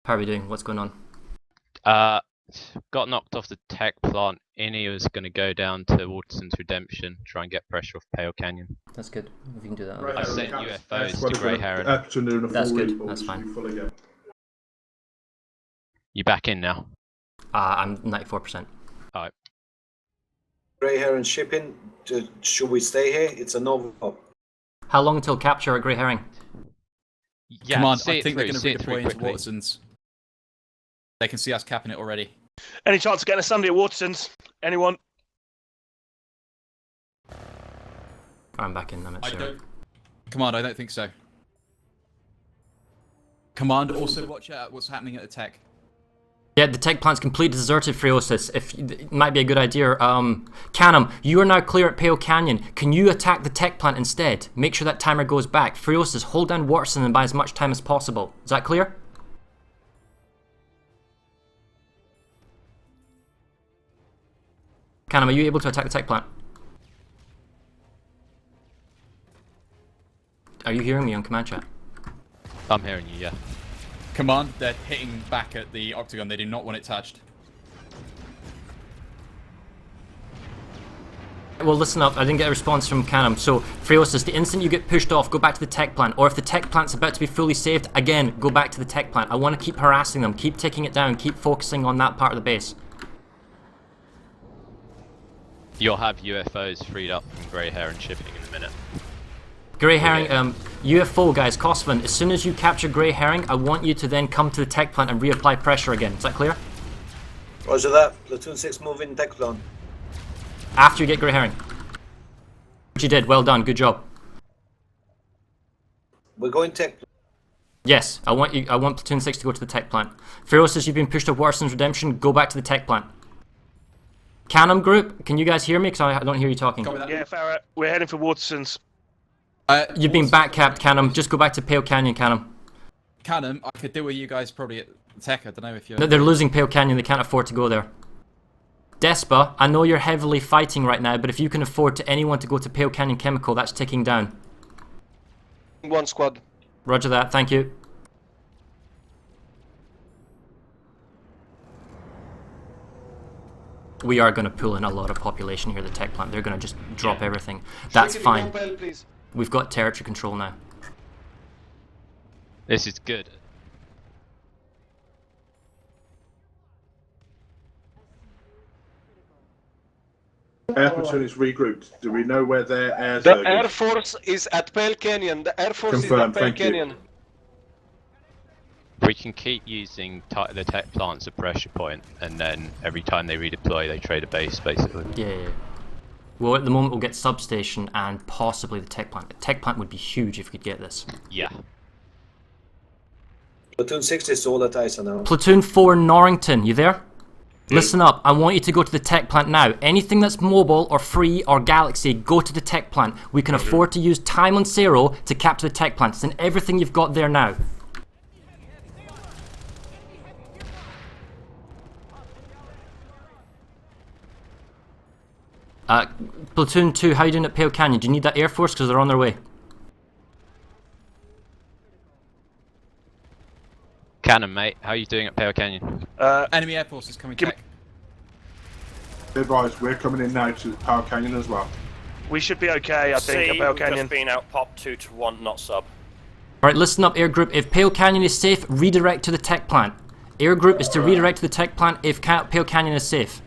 How are we doing? What's going on? Got knocked off the tech plant. Innie was going to go down to Waterson's Redemption, try and get pressure off Pale Canyon. That's good. If you can do that. I sent UFOs to Grey Heron. That's good. That's fine. You back in now? I'm 94%. Alright. Grey Heron shipping. Should we stay here? It's a novel. How long until capture at Grey Herring? Yeah, Command, I think they're going to redeploy into Waterson's. They can see us capping it already. Any chance of getting a Sunday at Waterson's? Anyone? I'm back in. I'm at zero. Command, I don't think so. Command, also watch out what's happening at the tech. Yeah, the tech plant's completely deserted, Freosis. It might be a good idea. Canham, you are now clear at Pale Canyon. Can you attack the tech plant instead? Make sure that timer goes back. Freosis, hold down Watson and buy as much time as possible. Is that clear? Canham, are you able to attack the tech plant? Are you hearing me on command chat? I'm hearing you, yeah. Command, they're hitting back at the octagon. They do not want it touched. Well, listen up. I didn't get a response from Canham. So, Freosis, the instant you get pushed off, go back to the tech plant. Or if the tech plant's about to be fully saved, again, go back to the tech plant. I want to keep harassing them. Keep taking it down. Keep focusing on that part of the base. You'll have UFOs freed up from Grey Heron shipping in a minute. Grey Herring, UFO guys, Kosvin, as soon as you capture Grey Herring, I want you to then come to the tech plant and reapply pressure again. Is that clear? Roger that. Platoon 6 moving tech plant. After you get Grey Herring. Which you did, well done, good job. We're going tech plant. Yes, I want Platoon 6 to go to the tech plant. Ferocis, you've been pushed to Waterson's Redemption, go back to the tech plant. Canham group, can you guys hear me? Because I don't hear you talking. Yeah, Fara, we're heading for Waterson's. You've been backcapped, Canham. Just go back to Pale Canyon, Canham. Canham, I could deal with you guys probably at the tech. I don't know if you're... No, they're losing Pale Canyon. They can't afford to go there. Despa, I know you're heavily fighting right now, but if you can afford to anyone to go to Pale Canyon Chemical, that's ticking down. One squad. Roger that. Thank you. We are going to pull in a lot of population here, the tech plant. They're going to just drop everything. That's fine. We've got territory control now. This is good. Air platoon is regrouped. Do we know where their air The Air Force is at Pale Canyon. The Air Force Confirmed, is at Pale thank you. Canyon. We can keep using the tech plant as a pressure point, and then every time they redeploy, they trade a base, basically. Yeah. Well, at the moment, we'll get substation and possibly the tech plant. The tech plant would be huge if we could get this. Yeah. Platoon 6 is all at ISA now. Platoon 4 Norrington, you there? Listen up, I want you to go to the tech plant now. Anything that's mobile or free or galaxy, go to the tech plant. We can afford to use time on Zero to capture the tech plant. It's in everything you've got there now. Platoon 2, how are you doing at Pale Canyon? Do you need that Air Force? Because they're on their way. Cannon, mate, how are you doing at Pale Canyon? Enemy Air Force is coming tech. Advise, we're coming in now to Power Canyon as well. We should be okay, I think, at Pale Canyon. Just been out pop 2 to 1, not sub. Alright, listen up, Air Group. If Pale Canyon is safe, redirect to the tech plant. Air Group is to redirect to the tech plant if Pale Canyon is safe.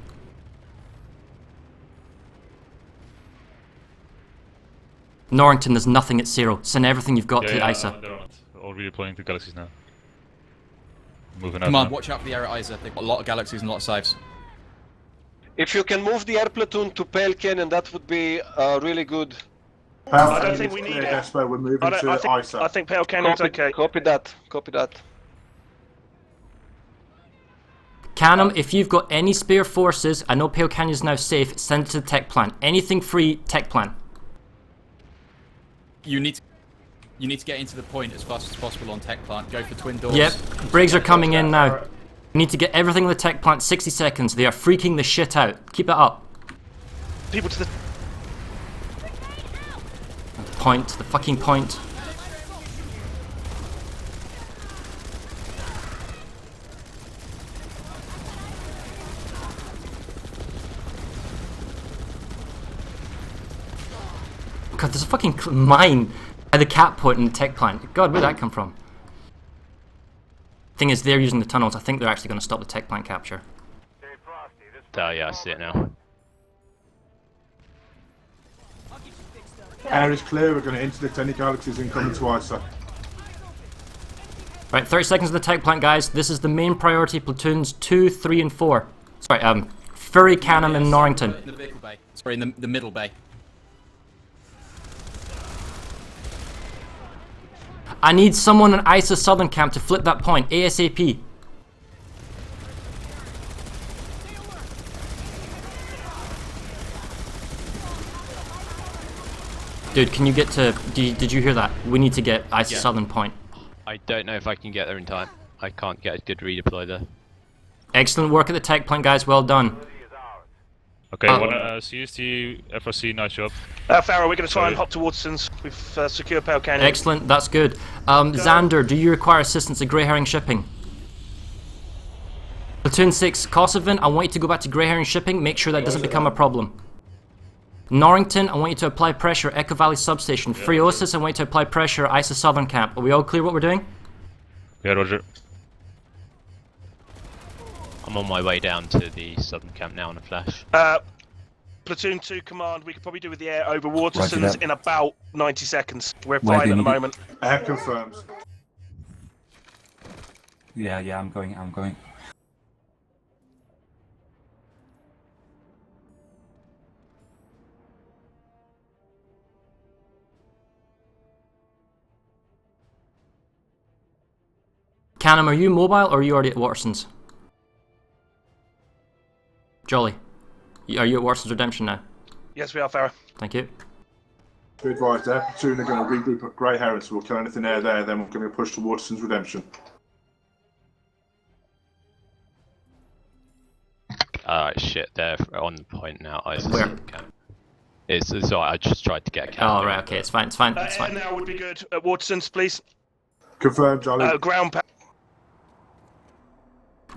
Norrington, there's nothing at Zero. Send everything you've got to ISA. They're on it. All redeploying to galaxies now. Moving out. Come on, now. watch out for the air at ISA. They've got a lot of galaxies and a lot of saves. If you can move the air platoon to Pale Canyon, that would be really good. I don't think we need it. Despo, we're moving to ISA. I think Pale Canyon's okay. Copy that. Copy that. Canham, if you've got any spare forces, I know Pale Canyon's now safe, send it to the tech plant. Anything free, tech plant. You need to get into the point as fast as possible on tech plant. Go for twin doors. Yep, Briggs are coming in now. We need to get everything in the tech plant, 60 seconds. They are freaking the shit out. Keep that up. People to the... Point, the fucking point. God, there's a fucking mine at the cap point in the tech plant. God, where'd that come from? Thing is, they're using the tunnels. I think they're actually going to stop the tech plant capture. Oh yeah, I see it now. Air is clear. We're going to interdict any galaxies incoming to ISA. Right, 30 seconds of the tech plant, guys. This is the main priority platoons 2, 3, and 4. Sorry, Furry, Canham, and Norrington. In the vehicle bay. Sorry, in the middle bay. I need someone in ISA Southern Camp to flip that point, ASAP. Dude, can you get to... Did you hear that? We need to get ISA Southern point. I don't know if I can get there in time. I can't get a good redeploy there. Excellent work at the tech plant, guys. Well done. Okay, CST, FRC, nice job. Fara, we're going to try and hop to Waterson's. We've secured Pale Canyon. Excellent, that's good. Xander, do you require assistance at Grey Herring Shipping? Platoon 6, Kosovan, I want you to go back to Grey Herring Shipping. Make sure that doesn't become a problem. Norrington, I want you to apply pressure, Echo Valley Substation. Friosis, I want you to apply pressure, ISA Southern Camp. Are we all clear what we're doing? Yeah, roger. I'm on my way down to the southern camp now on a flash. Platoon 2 command, we could probably do with the air over Waterson's in about 90 seconds. We're fine at the moment. Air confirms. Yeah, I'm going. Canham, are you mobile or are you already at Waterson's? Jolly, are you at Waterson's Redemption now? Yes, we are, Farah. Thank you. Be advised, Air platoon are going to regroup at Grey Herring, so we'll kill anything air there, then we're going to push to Waterson's Redemption. Alright, shit, they're on the point now. Where? It's alright, I just tried to get a camp. Oh, right, okay, it's fine, it's fine, it's fine. Now would be good. At Waterson's, please. Confirmed, Jolly. Ground pound.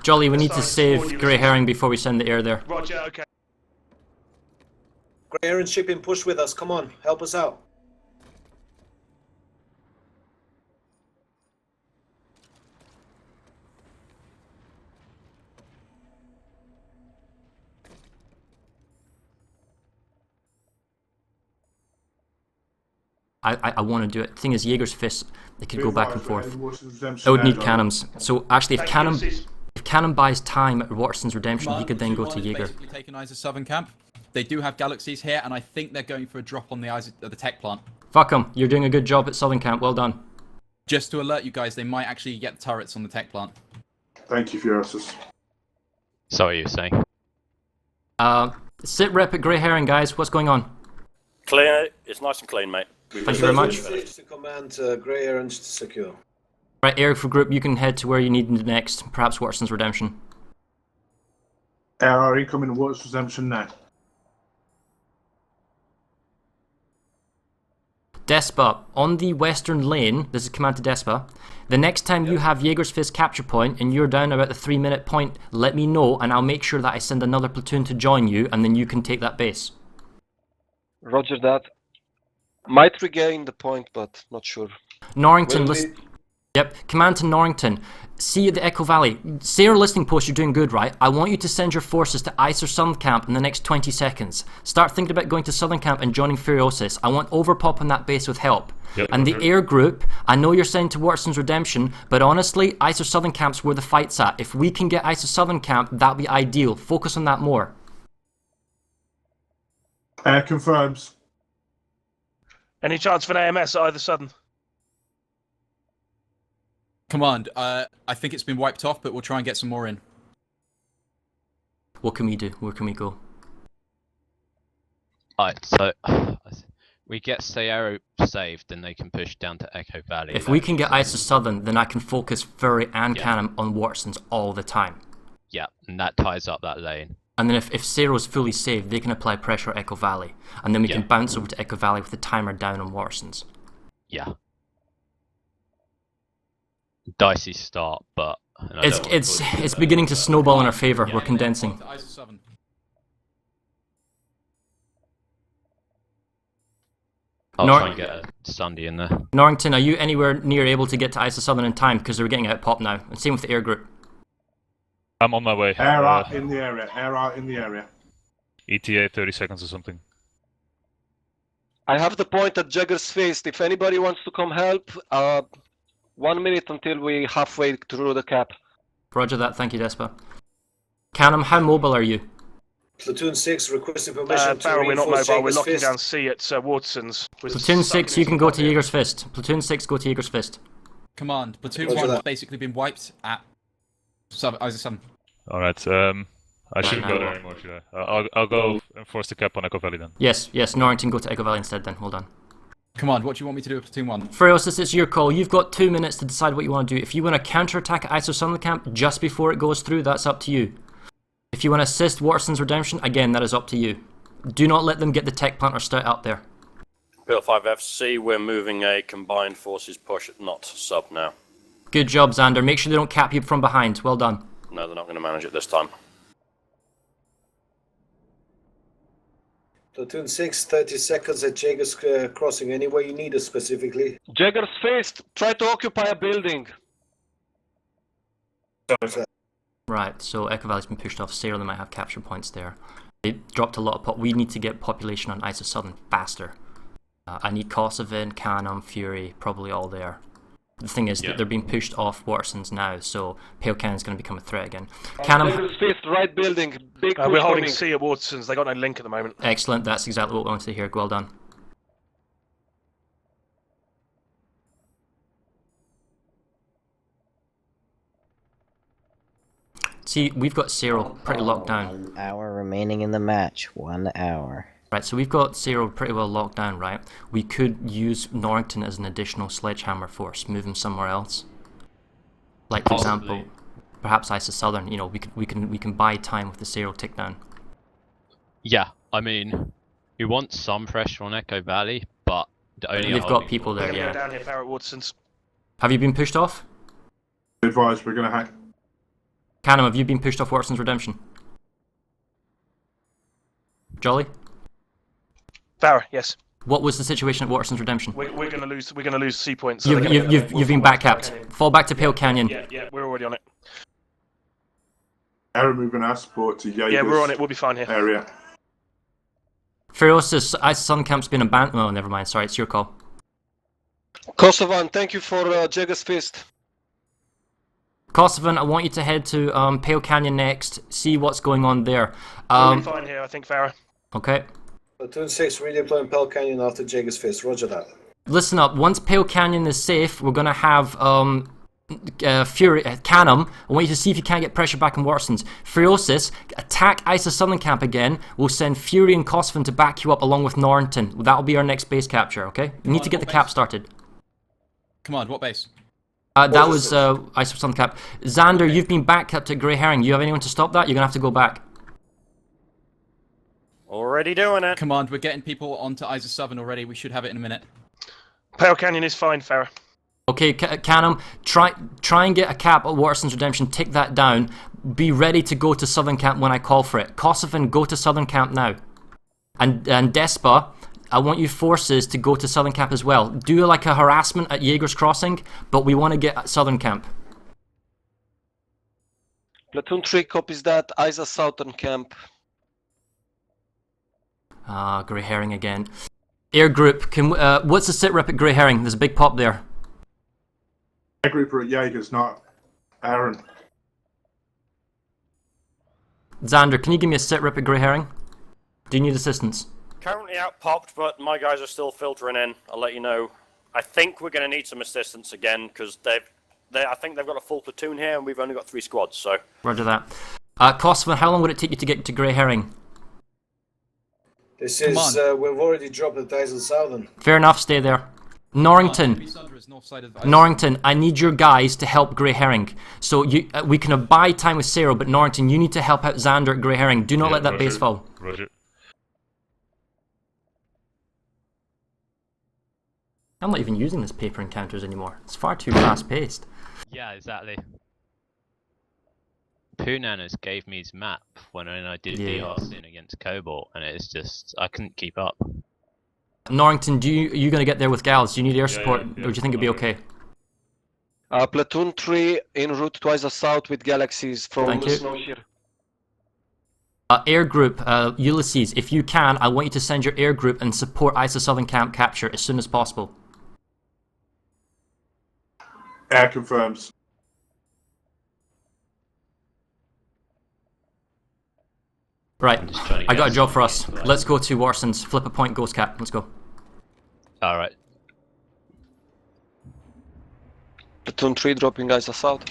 Jolly, we need to save Grey Herring before we send the air there. Roger, okay. Grey Herring Shipping, push with us. Come on, help us out. I want to do it. The thing is, Jaeger's Fist, they could Be go back and advised, forth. Waterson's Redemption I would air, need Jolly. cannons. So actually, if Canham buys time at Waterson's Redemption, he could then go to Jaeger. Basically taken ISA Southern Camp. They do have galaxies here, and I think they're going for a drop on the tech plant. Fuck them. You're doing a good job at Southern Camp. Well done. Just to alert you guys, they might actually get turrets on the tech plant. Thank you, Furiosus. Sorry, you were saying? Sit rep at Grey Herring, guys. What's going on? Clear. It's nice and clean, mate. Thank you very much. To command Grey Herring secure. Right, air for group, you can head to where you need next. Perhaps Waterson's Redemption. Air are incoming to Waterson's Redemption now. Despa, on the western lane, this is command to Despa, the next time you have Jaeger's Fist capture point and you're down about the 3-minute point, let me know and I'll make sure that I send another platoon to join you and then you can take that base. Roger that. Might regain the point, but not sure. Norrington, listen. Yep, command to Norrington. See you at the Echo Valley. Say your listening post, you're doing good, right? I want you to send your forces to ICE or Southern Camp in the next 20 seconds. Start thinking about going to Southern Camp and joining Furiosis. I want overpop on that base with help. Yep, and the air group, I know you're sent to Waterson's Redemption, but honestly, ICE or Southern Camp's where the fight's at. If we can get ICE or Southern Camp, that'd be ideal. Focus on that more. Air confirms. Any chance for an AMS at either Southern? Command, I think it's been wiped off, but we'll try and get some more in. What can we do? Where can we go? Alright, so we get Sayero saved, then they can push down to Echo Valley. If we can get ICE or Southern, then I can focus Furry and Canham on Waterson's all the time. Yeah, and that ties up that lane. And then if Cero's fully saved, they can apply pressure at Echo Valley. And then we can bounce over to Echo Valley with the timer down on Waterson's. Yeah. Dicey start, but it's beginning to snowball in our favour. We're condensing. I'll Nor- try and get a Sunday in there. Norrington, are you anywhere near able to get to ISO Southern in time? Because they're getting out pop now. And same with the air group. I'm on my way. Air out in the area. Air out in the area. ETA 30 seconds or something. I have the point at Jagger's Feast. If anybody wants to come help, 1 minute until we halfway through the cap. Roger that, thank you, Despa. Canham, how mobile are you? Platoon 6 requesting permission to Barrel, we're not reinforce mobile. We're Jager's locking Fist. down C at Waterson's. We're Platoon stuck 6, in you can go to here. Jaeger's Fist. Platoon 6, go to Jaeger's Fist. Command. Platoon Roger 1 has that. basically been wiped at ISO 7. Alright, I shouldn't go there anymore, should I? I'll go enforce the cap on Echo Valley then. Yes, Norrington, go to Echo Valley instead then, hold on. Command, what do you want me to do with Platoon 1? Feriosis, it's your call. You've got 2 minutes to decide what you want to do. If you want to counter-attack ISO Southern Camp just before it goes through, that's up to you. If you want to assist Waterson's redemption, again, that is up to you. Do not let them get the tech plant or stout up there. PL5FC, we're moving a combined forces push, not sub now. Good job, Xander. Make sure they don't cap you from behind. Well done. No, they're not going to manage it this time. Platoon 6, 30 seconds at Jager's Crossing. Anywhere you need us specifically. Jagger's Feast, try to occupy a building. Right, so Echo Valley's been pushed off. Sarah, they might have capture points there. They dropped a lot of we need to get population on ISO Southern faster. I need Kosovo, Canham, Fury, probably all there. The thing is that they're being pushed off Waterson's now, so Pale Cannon's going to become a threat again. Canham, Jagger's Feast, right building, big push We're holding coming. C at Waterson's. They got no link at the moment. excellent, that's exactly what we wanted to hear. Well done. See, we've got Cyril pretty locked down. 1 hour remaining in the match. 1 hour. Right, so we've got Cyril pretty well locked down, right? We could use Norrington as an additional sledgehammer force, move him somewhere else. Like, for example, perhaps ISO Southern. You know, we can buy time with the Cyril tick down. Yeah, I mean, we want some pressure on Echo Valley, but only They've got people there, We're yeah. down here, Fara at Waterson's. Have you been pushed off? Advise, we're going to hack. Canham, have you been pushed off Waterson's redemption? Jolly? Fara, yes. What was the situation at Waterson's redemption? We're gonna lose. We're gonna lose C points. So You've been back capped. Fall back to Pale Canyon. Yeah, we're already on it. Arrow moving our support to Jager's Yeah, we're on it. We'll be fine here. area. Ferocious, ISO Southern Camp's been abandoned. Oh, never mind. Sorry, it's your call. Kosovan, thank you for Jagger's Feast. Kosovan, I want you to head to Pale Canyon next. See what's going on there. We'll be fine here, I think, Fara. Okay. Platoon 6 redeploying Pell Canyon after Jager's Fist. Roger that. Listen up. Once Pale Canyon is safe, we're gonna have Fury, Canham. I want you to see if you can't get pressure back on Waterson's. Ferocious, attack ISO Southern Camp again. We'll send Fury and Kosovan to back you up along with Norrington. That'll be our next base capture, okay? We need to get the cap started. Command, what base? That was ISO Southern Camp. Xander, you've been back up to Grey Herring. You have anyone to stop that? You're gonna have to go back. Already doing it. Command, we're getting people onto ISO 7 already. We should have it in a minute. Pale Canyon is fine, Fara. Okay, Canham, try and get a cap at Waterson's redemption. Take that down. Be ready to go to Southern Camp when I call for it. Kosovan, go to Southern Camp now. And Despa, I want you forces to go to Southern Camp as well. Do like a harassment at Jaeger's Crossing, but we want to get at Southern Camp. Platoon 3 copies that. ISO Southern Camp. Grey Herring again. Air group, what's the sit rep at Grey Herring? There's a big pop there. Air group are at Jager's, not Aaron. Xander, can you give me a sit rep at Grey Herring? Do you need assistance? Currently out popped, but my guys are still filtering in. I'll let you know. I think we're going to need some assistance again because I think they've got a full platoon here and we've only got 3 squads. So. Roger that. Kosovan, how long would it take you to get to Grey Herring? This is, we've already dropped the Dyson Southern. Fair enough, stay there. Norrington, I need your guys to help Grey Herring. So we can buy time with Sarah, but Norrington, you need to help out Xander at Grey Herring. Do not let that base fall. Roger. I'm not even using this paper encounters anymore. It's far too fast-paced. Yeah, exactly. Poonanas gave me his map when I did DRC against Cobalt, and it's just I couldn't keep up. Norrington, you gonna get there with gals? Do you need air support, yeah, or do you think it'll be okay? Platoon 3 en route to Isa South with Galaxies from Thank you. Snowshear. Air group, Ulysses, if you can, I want you to send your air group and support ISA Southern Camp capture as soon as possible. Air confirms. Right, I got a job for us. Right. Let's go to Warsons. Flip a point, ghost cap. Let's go. Alright. Platoon 3 dropping Isa South.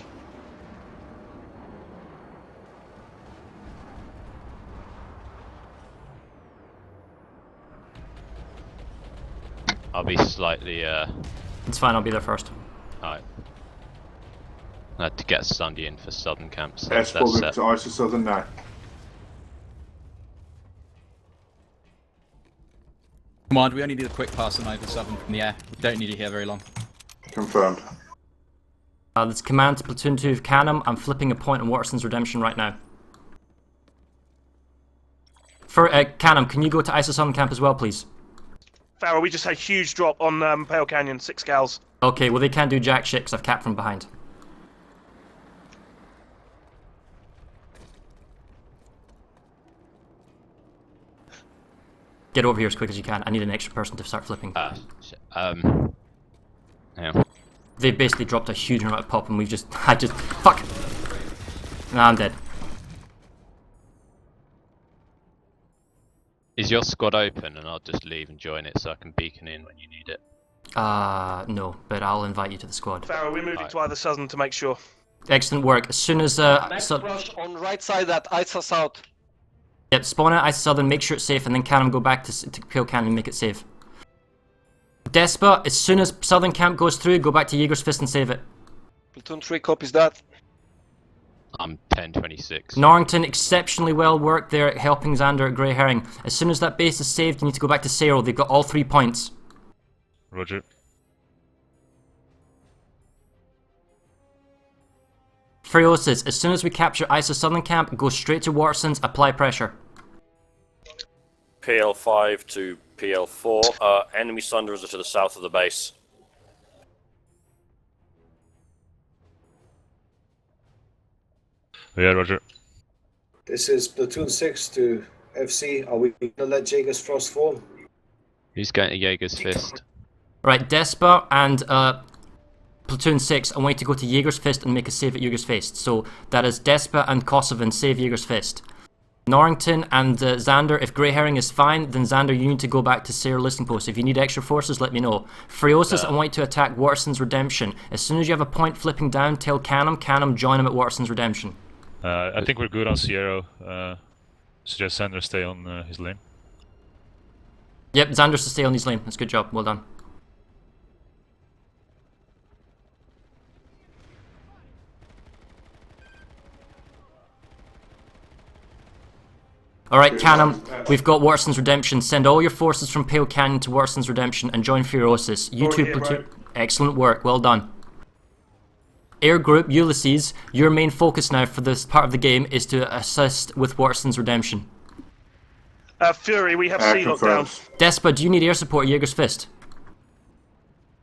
I'll be slightly, It's fine, I'll be there first. alright. I had to get Sunday in for Southern Camp, so Air's that's moving set. to ISA Southern now. Command, we only need a quick pass on over 7 from the air. We don't need you here very long. Confirmed. That's command to Platoon 2 of Canham. I'm flipping a point on Waterson's Redemption right now. For Canham, can you go to ISA Southern Camp as well, please? Fara, we just had a huge drop on Pale Canyon, 6 gals. Okay, well they can't do jack shit because I've capped from behind. Get over here as quick as you can. I need an extra person to start flipping. Shit. Yeah. They basically dropped a huge amount of pop and fuck! Nah, I'm dead. Is your squad open, and I'll just leave and join it so I can beacon in when you need it? No, but I'll invite you to the squad. Fara, we're moving to either Southern to make sure. Excellent work. As soon as, Next rush on right side at Isa South. Yep, spawn at ISA Southern, make sure it's safe, and then Canham go back to Pale Canyon and make it safe. Despa, as soon as Southern Camp goes through, go back to Jaeger's Fist and save it. Platoon 3 copies that. I'm 1026. Norrington, exceptionally well worked there at helping Xander at Grey Herring. As soon as that base is saved, you need to go back to Cerro. They've got all 3 points. Roger. Friosis, as soon as we capture ISA Southern Camp, go straight to Waterson's, apply pressure. PL5 to PL4. Enemy Sunderers are to the south of the base. Yeah, Roger. This is Platoon 6 to FC. Are we going to let Jaeger's Frost fall? Who's going to Jaeger's Fist? Right, Despa and Platoon 6, I want you to go to Jaeger's Fist and make a save at Jaeger's Fist. So that is Despa and Kosovan, save Jaeger's Fist. Norrington and Xander, if Grey Herring is fine, then Xander, you need to go back to Sayre Listening Post. If you need extra forces, let me know. Friosis, I want you to attack Waterson's Redemption. As soon as you have a point flipping down, tell Canham, join him at Waterson's Redemption. I think we're good on Sierra. Suggest Xander stay on his lane. Yep, Xander's to stay on his lane. That's a good job. Well done. Alright, Canham, we've got Waterson's Redemption. Send all your forces from Pale Canyon to Waterson's Redemption and join Furiosis. You two platoon. Excellent work, well done. Air Group, Ulysses, your main focus now for this part of the game is to assist with Waterson's Redemption. Fury, we have C lockdown. Despa, do you need air support at Jaeger's Fist?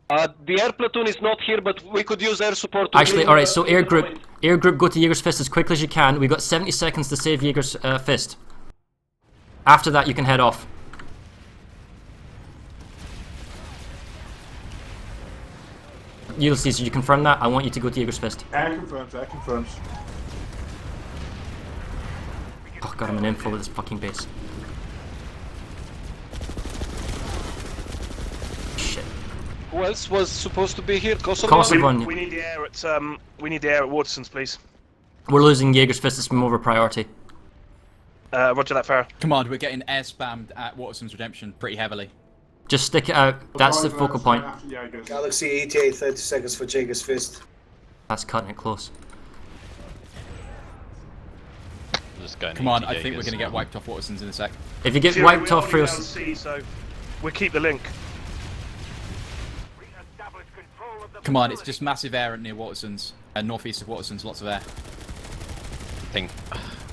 The air platoon is not here, but we could use air support. Actually, alright, so Air Group, go to Jaeger's Fist as quickly as you can. We've got 70 seconds to save Jaeger's Fist. After that, you can head off. Ulysses, did you confirm that? I want you to go to Jaeger's Fist. Air confirms, air confirms. Oh god, I'm an info with this fucking base. Shit. Who else was supposed to be here? Kosovo? We need the air at Waterson's, please. We're losing Jaeger's Fist, it's been over priority. Roger that, Farah. Command, we're getting air spammed at Waterson's Redemption pretty heavily. Just stick it out. That's the focal point. Galaxy ETA 30 seconds for Jaeger's Fist. That's cutting it close. Come on, I think we're going to get wiped off Waterson's in a sec. If you get Fury, wiped off for Friosis... so we'll keep the link. Come on, it's just massive air near Waterson's. Northeast of Waterson's, lots of air.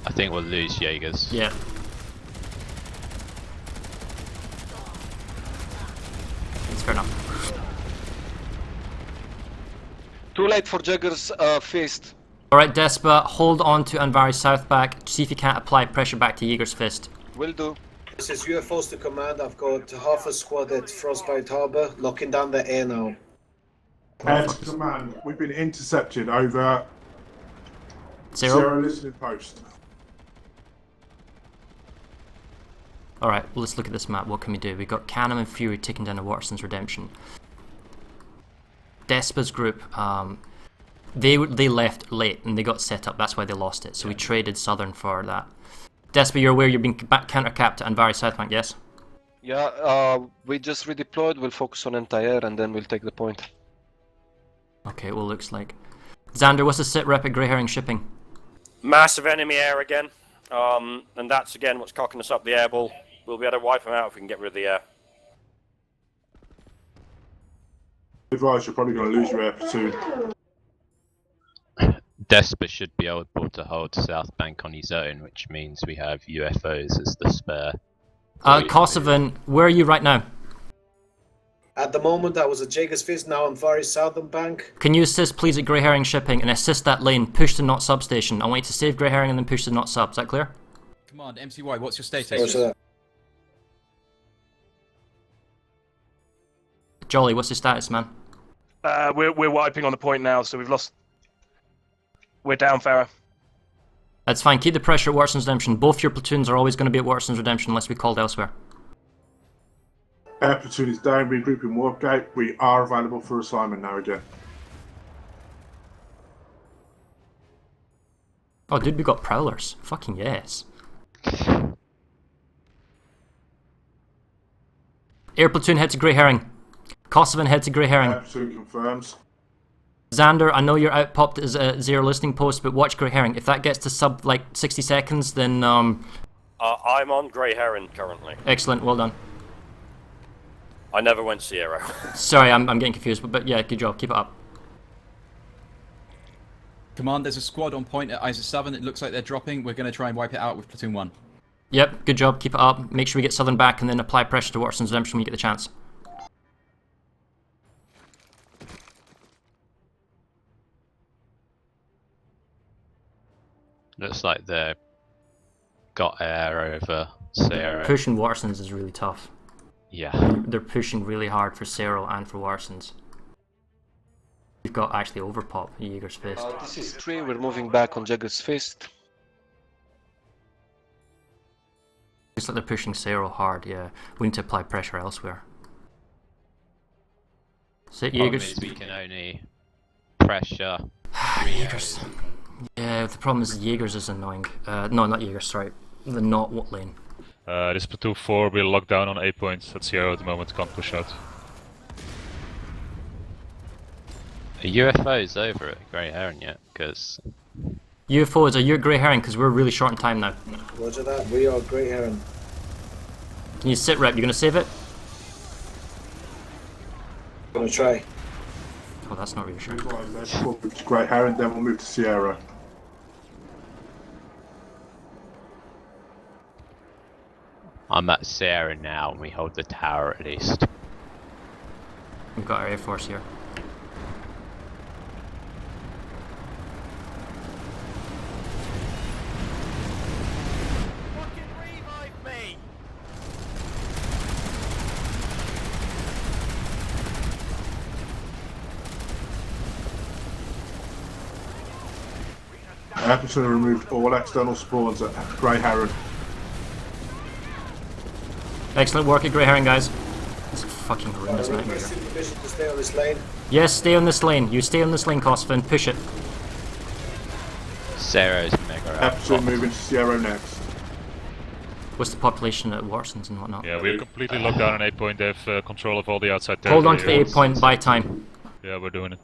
I think we'll lose Jaegers. Yeah. Too late for Jagger's Fist. Alright, Despa, hold on to Anvari south back. See if you can't apply pressure back to Jaeger's Fist. Will do. This is UFOs to command. I've got half a squad at Frostbite Harbour, locking down the air now. Air to command, we've been intercepted over Zero? listening post. Alright, well, let's look at this map. What can we do? We've got Canham and Fury taking down the Waterson's Redemption. Despa's group, they left late and they got set up. That's why they lost it. So we traded Southern for that. Despa, you're aware you're being counter-capped at Anvari South Bank, yes? Yeah, we just redeployed. We'll focus on anti-air and then we'll take the point. Okay, well, looks like. Xander, what's the sit rep at Grey Herring shipping? Massive enemy air again. And that's again what's cocking us up the air ball. We'll be able to wipe them out if we can get rid of the air. Advise, you're probably going to lose your air platoon. Despa should be able to hold South Bank on his own, which means we have UFOs as the spare. Kosovan, where are you right now? At the moment, I was at Jaeger's Fist, now I'm very southern bank. Can you assist, please, at Grey Herring shipping and assist that lane? Push the Knot substation. I want you to save Grey Herring and then push the Knot sub. Is that clear? Command, MCY, what's your status? Roger that. Jolly, what's your status, man? We're wiping on the point now, so we've lost. We're down, Fara. That's fine. Keep the pressure at Waterson's Redemption. Both your platoons are always going to be at Waterson's Redemption unless we called elsewhere. Air platoon is down, regrouping Warpgate. We are available for assignment now again. Oh, dude, we got Prowlers. Fucking yes. Air platoon, head to Grey Herring. Kosovan, head to Grey Herring. Air platoon confirms. Xander, I know you're out popped as a zero listening post, but watch Grey Herring. If that gets to sub like 60 seconds, then I'm on Grey Heron currently. Excellent, well done. I never went Sierra. Sorry, I'm getting confused, but yeah, good job. Keep it up. Command, there's a squad on point at ISA 7. It looks like they're dropping. We're going to try and wipe it out with Platoon 1. Yep, good job. Keep it up. Make sure we get Southern back and then apply pressure to Waterson's Redemption when you get the chance. Looks like they've got air over Sierra. Pushing Waterson's is really tough. Yeah. They're pushing really hard for Cerro and for Waterson's. We've got actually overpop Jaeger's Fist. This is 3, we're moving back on Jagger's Fist. Looks like they're pushing Cerro hard, yeah. We need to apply pressure elsewhere. Sit Jaeger's. We can only pressure. Jaeger's. Yeah, the problem is Jaeger's is annoying. No, not Jaeger's, sorry. The Knot what lane? This Platoon 4 will lock down on A points at Sierra at the moment, can't push out. Are UFOs over at Grey Heron yet? Because UFOs, are you at Grey Herring? Because we're really short on time now. Roger that, we are Grey Heron. Can you sit rep? You gonna save it? Gonna try. Oh, that's not reassuring. We'll move to Grey Heron, then we'll move to Sierra. I'm at Sierra now and we hold the tower at least. We've got our Air Force here. Fucking revive me! Air platoon removed all external spawns at Grey Heron. Excellent work at Grey Herring, guys. It's a fucking horrendous nightmare. Permission to stay on this lane. Yes, stay on this lane. You stay on this lane, Kosovan. Push it. Sierra's mega Air platoon moving to Sierra next. What's the population at Warsons and whatnot? Yeah, we're completely locked down on A point. They have control of all the outside Hold on to territory. the 8 point, buy time. Yeah, we're doing it.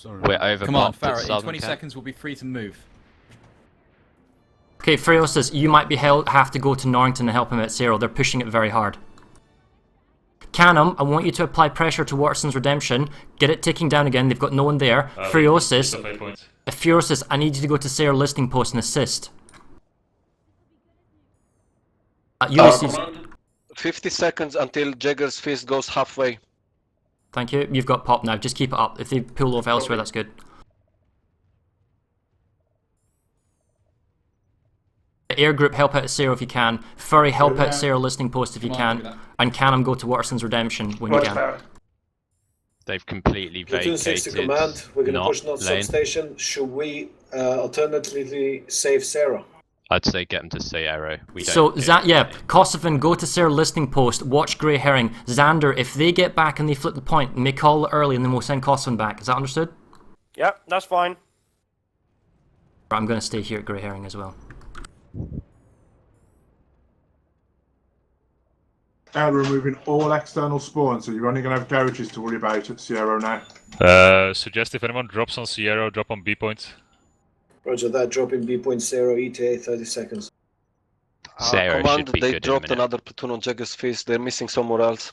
We're over. Come on, Fara, in 20 seconds we'll be free to move. Okay, Freo says you might be have to go to Norrington and help him at Cerro. They're pushing it very hard. Canham, I want you to apply pressure to Waterson's Redemption. Get it ticking down again. They've got no one there. Furiosis, I need you to go to Cerro listening post and assist. Ulysses. 50 seconds until Jagger's Fist goes halfway. Thank you. You've got pop now. Just keep it up. If they pull off elsewhere, that's good. Air group, help out at Sarah if you can. Furry, help out at Sarah listening post if you can. And Canham, go to Watterson's Redemption when you can. They've completely Platoon 6 to vacated. command. We're going to not push North lane. substation. Should we alternatively save Sarah? I'd say get them to say arrow. We So, don't yeah, Kosovan, go to Sarah listening post, watch Grey Herring. Xander, if they get back and they flip the point, make call it early and then we'll send Kosovan back. Is that understood? Yeah, that's fine. I'm going to stay here at Grey Herring as well. We're removing all external spawns, so you're only going to have garages to worry about at Sierra now. Suggest if anyone drops on Sierra, drop on B point. Roger that, dropping B point 0, ETA 30 seconds. Sarah Command, should be they good in a dropped minute. another platoon on Jagger's face. They're missing somewhere else.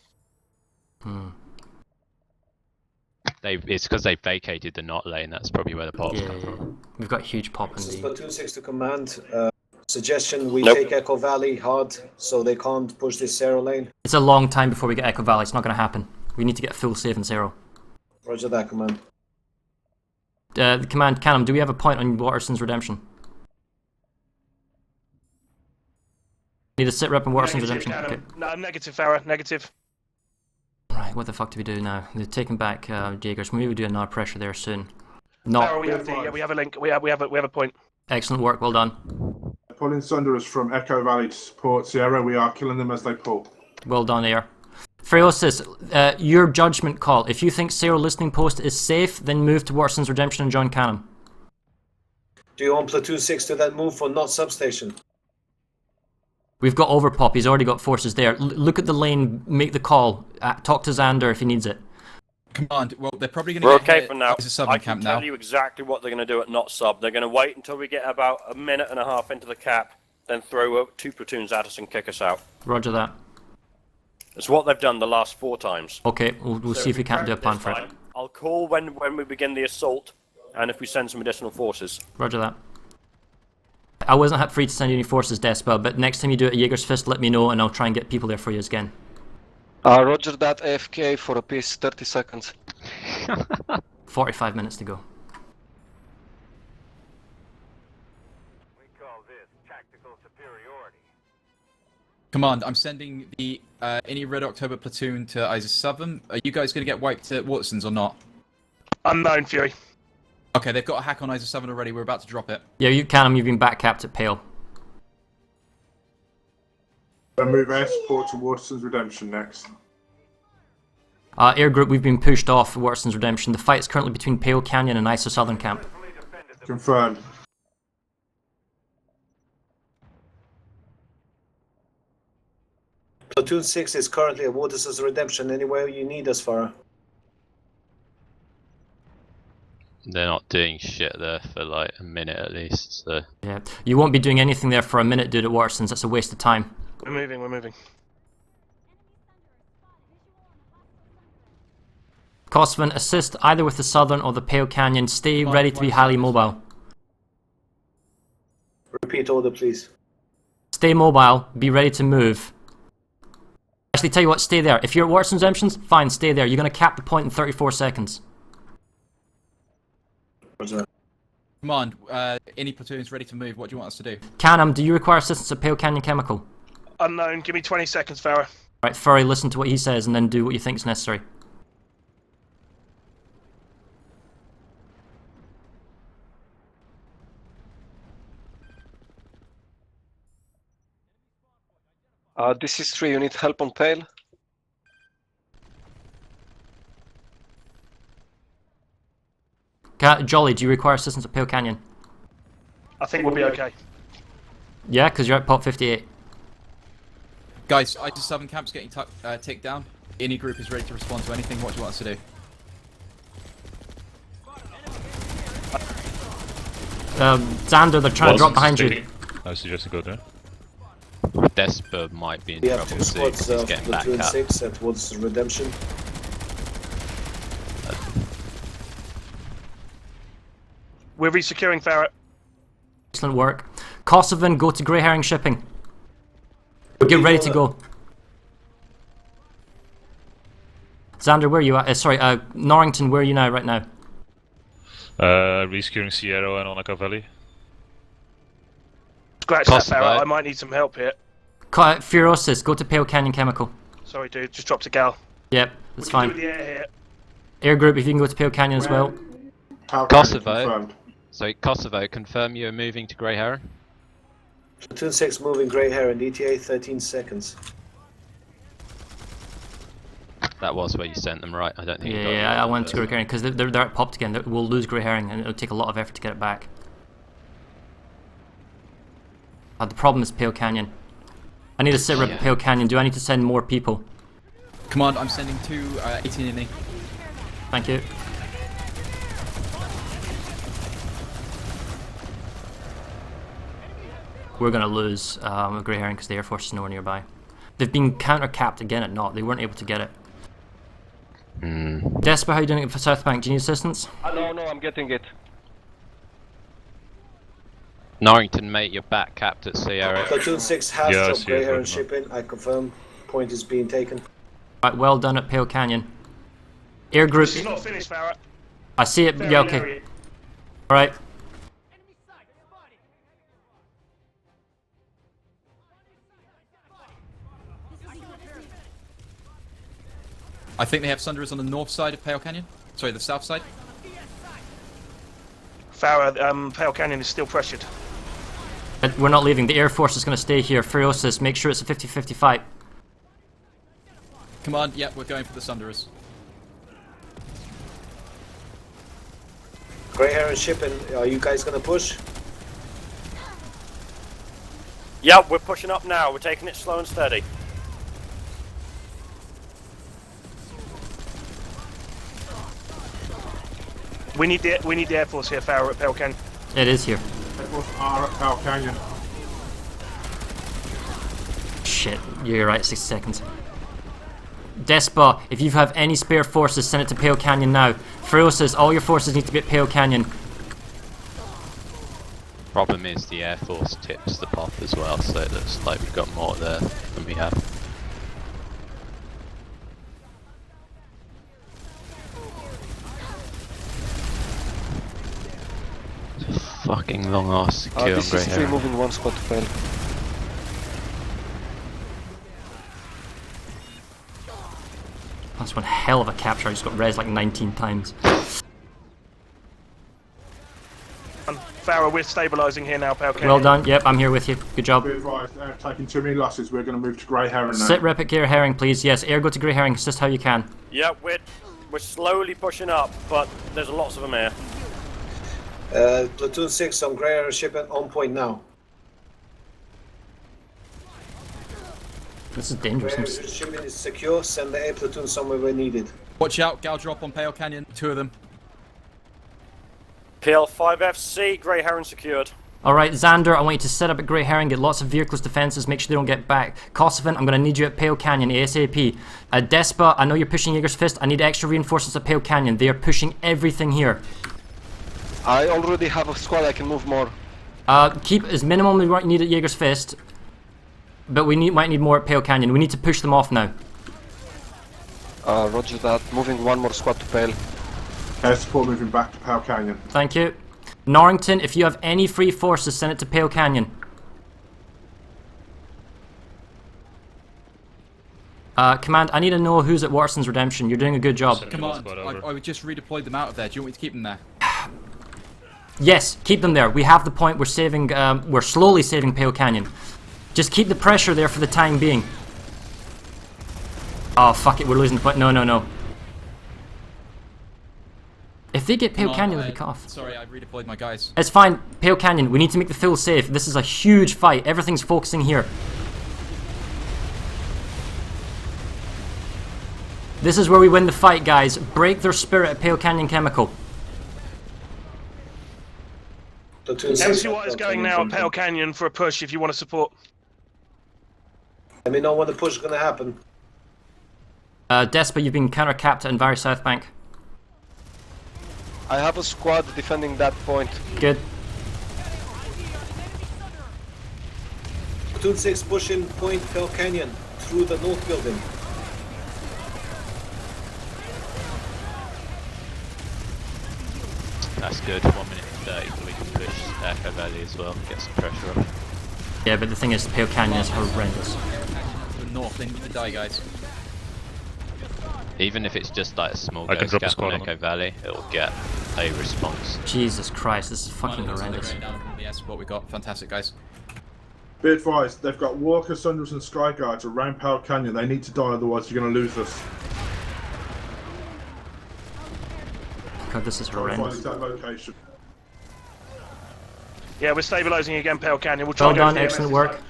It's because they vacated the not lane. That's probably where the pops come from. We've got huge pop in This is D. Platoon 6 to command. Suggestion, we Nope. take Echo Valley hard so they can't push this Sarah lane. It's a long time before we get Echo Valley. It's not going to happen. We need to get a full save in Zero. Roger that, command. The command, Canham, do we have a point on Watterson's Redemption? Need a sit rep on Watterson's Negative, Redemption? Canham. No, negative, Farah. Negative. Right, what the fuck do we do now? They're taking back Jaegers. Maybe we do another pressure there soon. Not. Farah, we have a link. We have a point. Excellent work, well done. Pulling Sunderers from Echo Valley to support Sierra. We are killing them as they pull. Well done, Air. Freosis, your judgment call. If you think Sarah listening post is safe, then move to Watterson's Redemption and join Canham. Do you want Platoon 6 to that move for not substation? We've got overpop. He's already got forces there. Look at the lane, make the call. Talk to Xander if he needs it. Command, well, they're probably going to We're get okay hit for now. as a southern I can camp tell now. you exactly what they're going to do at not sub. They're going to wait until we get about a minute and a half into the cap, then throw 2 platoons at us and kick us out. Roger that. It's what they've done the last 4 times. Okay, we'll see if we can't do a plan for it. I'll call when we begin the assault, and if we send some additional forces. Roger that. I wasn't free to send you any forces, Despa, but next time you do it at Jaeger's Fist, let me know and I'll try and get people there for you again. Roger that, AFK for a piece, 30 seconds. 45 minutes to go. We call this tactical superiority. Command, I'm sending the any Red October platoon to Isa Southern. Are you guys going to get wiped at Watson's or not? Unknown, Fury. Okay, they've got a hack on Isa 7 already. We're about to drop it. Yeah, you can. You've been back capped at Pale. Then move air support to Waterson's Redemption next. Air group, we've been pushed off Watterson's Redemption. The fight is currently between Pale Canyon and ISO Southern Camp. Confirmed. Platoon 6 is currently at Waterson's Redemption. Anywhere you need us, Farah. They're not doing shit there for like a minute at least. So Yeah, you won't be doing anything there for a minute, dude, at Watterson's. That's a waste of time. We're moving. Kosovan, assist either with the Southern or the Pale Canyon. Stay ready to be highly mobile. Repeat order, please. Stay mobile, be ready to move. Actually, tell you what, stay there. If you're at Watterson's Redemptions, fine, stay there. You're going to cap the point in 34 seconds. Command, any platoons ready to move. What do you want us to do? Canham, do you require assistance at Pale Canyon Chemical? Unknown. Give me 20 seconds, Farah. Right, Furry, listen to what he says and then do what you think is necessary. This is 3, you need help on Pale? Jolly, do you require assistance at Pale Canyon? I think we'll be okay. Yeah, because you're at pop 58. Guys, Isa 7 camp's getting ticked down. Any group is ready to respond to anything. What do you want us to do? Xander, they're trying to drop behind you. I suggest you go there. Despa might be in We have trouble 2 soon 'cause squads he's of getting back Platoon up. 6 at Waterson's Redemption. We're resecuring Farah. Excellent work. Kosovan, go to Grey Herring Shipping. Get ready to go. Xander, where are you at? Sorry, Norrington, where are you now, right now? Resecuring Sierra and Onaca Valley. Scratch that, Fara. I might need some help here. Furiosis, go to Pale Canyon Chemical. Sorry, dude. Just dropped a gal. Yep, that's fine. Do the air here. Air group, if you can go to Pale Canyon as well. Kosovo. Sorry, Kosovo, confirm you're moving to Grey Heron. Platoon 6 moving Grey Heron, ETA 13 seconds. That was where you sent them, right? I don't think. Yeah, I went to Grey Heron because they're popped again. We'll lose Grey Herring and it'll take a lot of effort to get it back. The problem is Pale Canyon. I need to sit rep at Pale Canyon. Do I need to send more people? Command, I'm sending 2 18-inning. Thank you. We're going to lose Grey Herring because the Air Force is nowhere nearby. They've been counter-capped again at Knot. They weren't able to get it. Despa, how are you doing it for South Bank? Do you need assistance? No, I'm getting it. Norrington, mate, you're back capped at Sierra. Platoon 6 has dropped Grey Heron shipping. I confirm. Point is being taken. Right, well done at Pale Canyon. Air group. This is not finished, Farah. I see it. Yeah, okay. Alright. I think they have Sunderers on the north side of Pale Canyon. Sorry, the south side. Farah, Pale Canyon is still pressured. We're not leaving. The Air Force is going to stay here. Furiosis, make sure it's a 50-50 fight. Command, yep, we're going for the Sunderers. Grey Heron shipping, are you guys going to push? Yep, we're pushing up now. We're taking it slow and steady. We need the Air Force here, Farah, at Pale Canyon. It is here. Air Force are at Pale Canyon. Shit, you're right, 6 seconds. Despa, if you have any spare forces, send it to Pale Canyon now. Furiosis, all your forces need to be at Pale Canyon. Problem is the Air Force tips the pop as well, so it looks like we've got more there than we have. Fucking long ass secure on This Grey is 3 Heron. moving 1 squad to fail. That's one hell of a capture. I just got res like 19 times. Farah, we're stabilising here now, Pale Canyon. Well done. Yep, I'm here with you. Good job. Be advised, taking too many losses. We're going to move to Grey Heron now. Sit rep at Grey Herring, please. Yes, air go to Grey Herring. Assist how you can. Yep, we're slowly pushing up, but there's lots of them here. Platoon 6 on Grey Heron shipping on point now. This is dangerous. Grey Heron shipping is secure. Send the air platoon somewhere where needed. Watch out, gal drop on Pale Canyon. 2 of them. PL5FC, Grey Heron secured. Alright, Xander, I want you to set up at Grey Herring, get lots of vehicles defenses, make sure they don't get back. Kosovan, I'm going to need you at Pale Canyon, ASAP. Despa, I know you're pushing Jaeger's Fist, I need extra reinforcements at Pale Canyon. They are pushing everything here. I already have a squad, I can move more. Keep as minimum we need at Jaeger's Fist, but we might need more at Pale Canyon. We need to push them off now. Roger that. Moving 1 more squad to Pale. Air support moving back to Pale Canyon. Thank you. Norrington, if you have any free forces, send it to Pale Canyon. Command, I need to know who's at Waterson's Redemption. You're doing a good job. Command, I would just redeploy them out of there. Do you want me to keep them there? Yes, keep them there. We have the point. We're saving. We're slowly saving Pale Canyon. Just keep the pressure there for the time being. Oh fuck it, we're losing the point. No. If they get Pale Canyon, they'll be cut off. Sorry, I redeployed my guys. It's fine. Pale Canyon, we need to make the full save. This is a huge fight. Everything's focusing here. This is where we win the fight, guys. Break their spirit at Pale Canyon Chemical. MC White is going now at Pale Canyon for a push if you want to support. Let me know when the push is going to happen. Despa, you've been counter-capped at Enviri South Bank. I have a squad defending that point. Good. Platoon 6 pushing point Pale Canyon through the north building. That's good. 1 minute and 30, so we can push Echo Valley as well. Get some pressure up. Yeah, but the thing is, Pale Canyon is horrendous. To the north, they need to die, guys. Even if it's just like a small I can ghost drop a gap squad on on Echo Valley, it'll get a response. Jesus Christ, this is fucking horrendous. Down from the S, what we got. Fantastic, guys. Be advised, they've got Walker, Sunders, and Sky Guards around Pale Canyon. They need to die, otherwise you're going to lose us. God, this is Try and find horrendous. that location. Yeah, we're stabilising again, Pale Canyon. We'll try Well and go done, to the excellent MS work. side.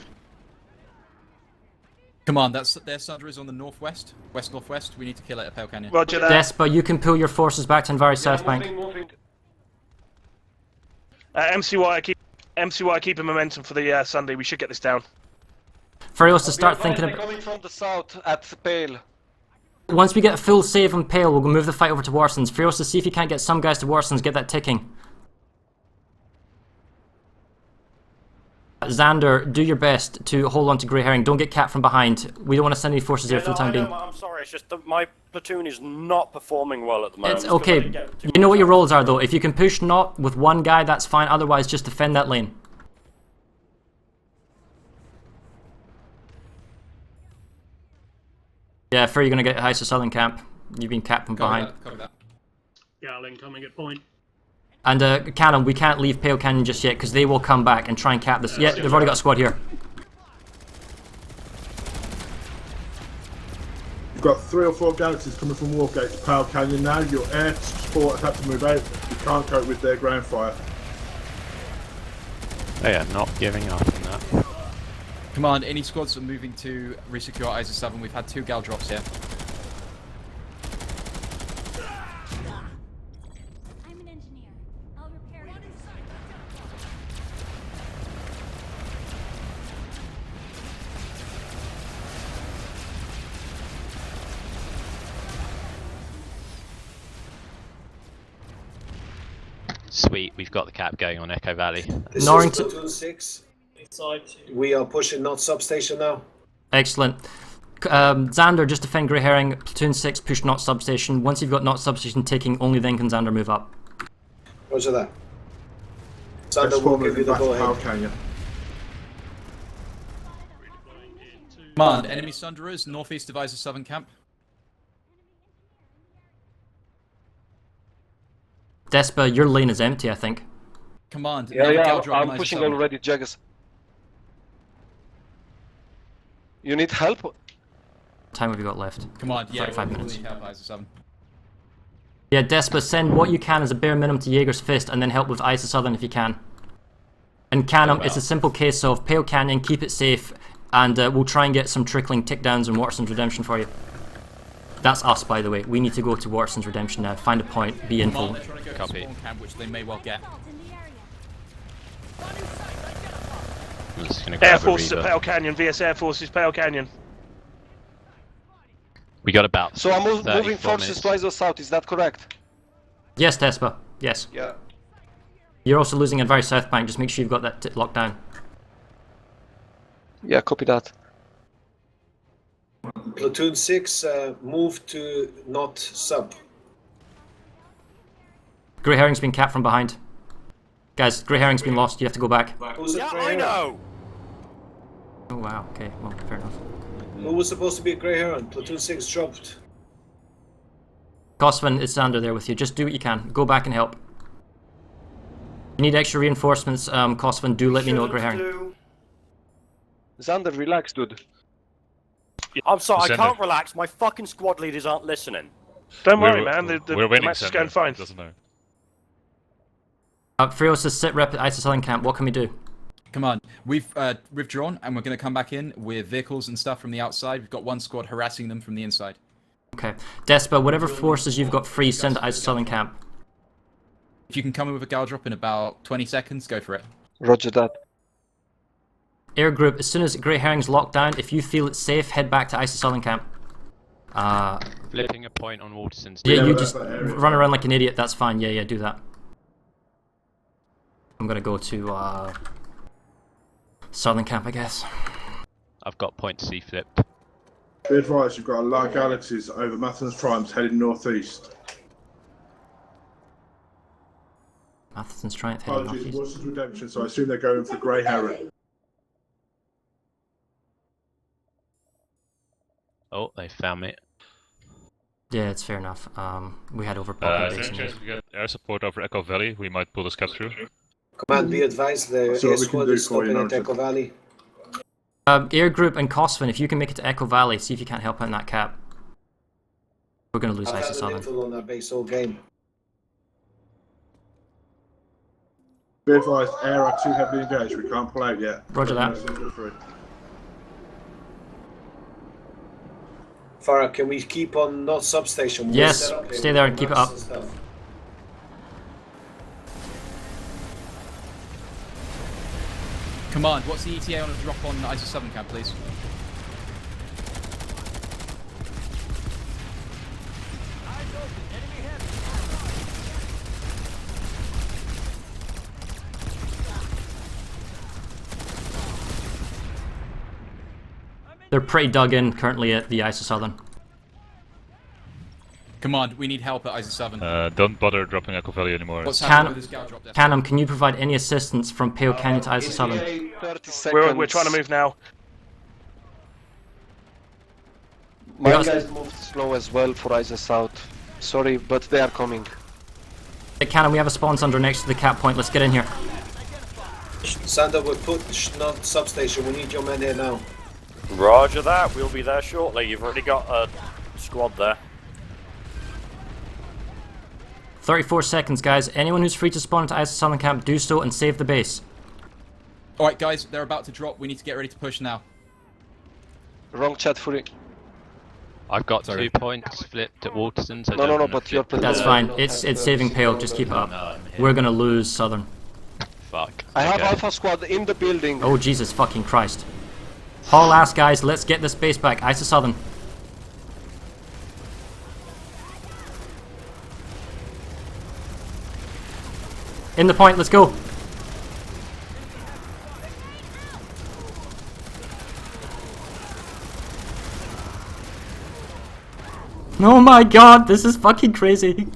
Come on, their Sunder is on the northwest, west-northwest. We need to kill it at Pale Canyon. Roger that. Despa, you can pull your forces back to Envari South Bank. Moving. MCY keeping momentum for the Sunday. We should get this down. Furios, to start thinking They're about... coming from the south at Pale. Once we get a full save on Pale, we'll move the fight over to Warsons. Furios, to see if you can't get some guys to Warsons, get that ticking. Xander, do your best to hold on to Grey Herring. Don't get capped from behind. We don't want to send any forces here for the time being. I'm sorry, it's just that my platoon is not performing well at the moment. It's okay. You know what your roles are, though. If you can push not with one guy, that's fine. Otherwise, just defend that lane. Yeah, Fer, you're going to get Heist of Southern Camp. You've been capped from behind. Cover that. Gowling coming at point. And Cannon, we can't leave Pale Canyon just yet, because they will come back and try and cap this. Yeah, they've already got a squad here. You've got 3 or 4 galaxies coming from Wargate to Pale Canyon now. Your air support has had to move out. You can't cope with their ground fire. They are not giving up on that. Command, any squads are moving to resecure ISO 7. We've had 2 gal drops here. I'm an engineer. I'll repair it. Sweet, we've got the cap going on Echo Valley. This Norrington. is Platoon 6. We are pushing North Substation now. Excellent. Xander, just defend Grey Herring. Platoon 6, push Not Substation. Once you've got Not Substation taking, only then can Xander move up. Roger that. Xander will give you the go Pale ahead. Canyon. Command, enemy Sunderers, northeast of ISO 7 camp. Despa, your lane is empty, I think. Command, Yeah, another yeah, gal drop on I'm ISO pushing 7. already, Jaggers. You need help? What time have you got left? Command, yeah, 35 we'll minutes. need help ISO 7. Yeah, Despa, send what you can as a bare minimum to Jaeger's Fist, and then help with Ice of Southern if you can. And Canham, it's a simple case of Pale Canyon, keep it safe, and we'll try and get some trickling tick downs and Waterson's Redemption for you. That's us, by the way. We need to go to Waterson's Redemption now. Find a point, be info. Command, they're trying to go to spawn camp, which they may well get. I'm just gonna Air grab a Forces at Reaver. Pale Canyon, VS Air Forces, Pale Canyon. We got about So I'm moving 34 forces minutes. to ISO south, is that correct? Yes, Despa. Yes. Yeah. You're also losing at very South Bank. Just make sure you've got that locked down. Yeah, copy that. Platoon 6, move to Not Sub. Grey Herring's been capped from behind. Guys, Grey Herring's been lost. You have to go back. Who's Yeah, at Grey I Heron? know. Oh, wow. Okay, well, fair enough. Who was supposed to be at Grey Heron? Platoon 6 dropped. Cosvin, it's Xander there with you. Just do what you can. Go back and help. You need extra reinforcements, Cosvin, do let me know at Grey Herring. Xander, relax, dude. I'm sorry, I Xander. can't relax. My fucking squad leaders aren't listening. Don't worry, man. The We're winning, match is Xander. going fine. Doesn't matter. Frios says sit rep at Ice Southern Camp. What can we do? Command, we've withdrawn and we're going to come back in with vehicles and stuff from the outside. We've got one squad harassing them from the inside. Okay. Despa, whatever forces you've got free, send to Ice Southern Camp. If you can come in with a gal drop in about 20 seconds, go for it. Roger that. Air group, as soon as Grey Herring's locked down, if you feel it's safe, head back to Ice Southern Camp. Flipping a point on Waterson's. Yeah, you that's just that area. run around like an idiot, that's fine. Yeah, do that. I'm gonna go to Southern Camp, I guess. I've got point C flipped. Be advised, you've got a lot of galaxies over Mathen's Triumphs heading northeast. Matheson's trying to head Apologies, northeast. Watson's Redemption, so I assume they're going for Grey Heron. Oh, they found me. Yeah, it's fair enough. We had Is overpopulation. there any chance we get air support over Echo Valley? We might pull this cap through. Command, be advised, the So what air we can squad do is for you, stopping at Norton. Echo Valley. Air Group and Cosvin, if you can make it to Echo Valley, see if you can't help out in that cap. We're going to lose I've ISO had an Southern. infill on that base all game. Be advised, air are too heavily engaged. We can't pull out yet. Roger that. Farah, can we keep on not substation? We'll Yes, set up here stay with there and keep it maps up. and stuff. Command, what's the ETA on a drop on ISO 7 camp, please? They're pretty dug in currently at the ISO Southern. Command, we need help at ISO 7. Don't bother dropping Echo Valley anymore. What's happening with this scout drop? Canham, can you provide any assistance from Pale Canyon to ISO Southern? 30 seconds. We're trying to move now. My guys moved slow as well for ISO South. Sorry, but they are coming. Hey, Canham, we have a spawn under next to the cap point. Let's get in here. Sander, we'll put not substation. We need your men here now. Roger that. We'll be there shortly. You've already got a squad there. 34 seconds, guys. Anyone who's free to spawn into ISO Southern camp, do so and save the base. Alright, guys, they're about to drop. We need to get ready to push now. Wrong chat for it. I've got 2 points flipped at Waterston. So No, but you're... That's fine. It's saving Pale. Just keep it up. We're gonna lose Southern. Fuck. I have Alpha Squad in the building. Oh, Jesus fucking Christ. Haul ass, guys. Let's get this base back. ISO Southern. In the point, let's go. Oh my god, this is fucking crazy.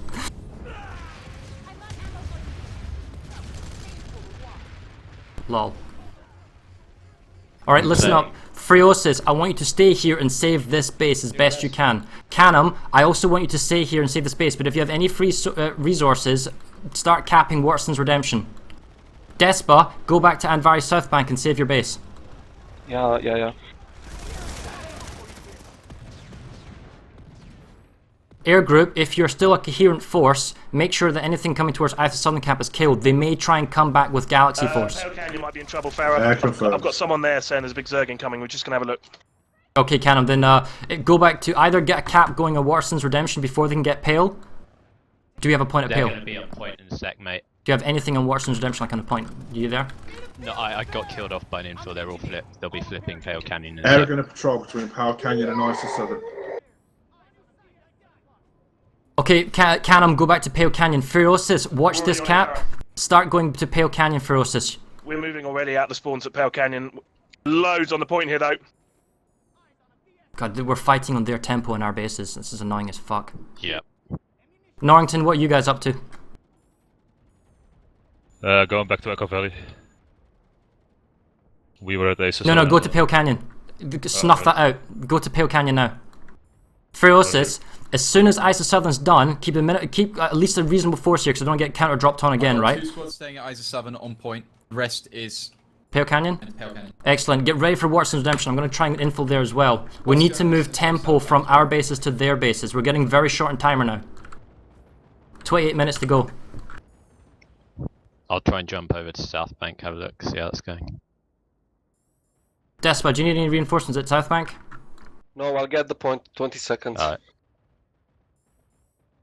Lol. Alright, listen up. Freosis, I want you to stay here and save this base as best you can. Canham, I also want you to stay here and save this base, but if you have any free resources, start capping Watson's Redemption. Despa, go back to Anvari South Bank and save your base. Yeah. Air Group, if you're still a coherent force, make sure that anything coming towards ISO Southern Camp is killed. They may try and come back with Galaxy Force. You might be in trouble, Farah. I've got someone there saying there's a big Zerg incoming. We're just going to have a look. Okay, Canham, then go back to either get a cap going on Watson's Redemption before they can get Pale. Do you have a point at They're Pale? going to be on point in a sec, mate. Do you have anything on Watson's Redemption like on a point? Are you there? No, I got killed off by an infill. They're all flipped. They'll be flipping Pale Canyon. Air are going to patrol between Power Canyon and ISO Southern. Okay, Canham, go back to Pale Canyon. Ferocis, watch this cap. Start going to Pale Canyon, Ferocis. We're moving already out the spawns at Pale Canyon. Loads on the point here, though. God, we're fighting on their tempo in our bases. This is annoying as fuck. Yep. Norrington, what are you guys up to? Going back to Echo Valley. We were at Aces. No, go to Pale Canyon. Snuff that out. Go to Pale Canyon now. Ferocis, as soon as ISO Southern's done, keep at least a reasonable force here, because I don't get counter dropped on again, right? 2 squads staying at ISO 7 on point. The rest is Pale Canyon? Pale Canyon. Excellent. Get ready for Watson's Redemption. I'm going to try and infill there as well. We need to move tempo from our bases to their bases. We're getting very short on timer now. 28 minutes to go. I'll try and jump over to South Bank, have a look, see how it's going. Despa, do you need any reinforcements at South Bank? No, I'll get the point. 20 seconds. Alright.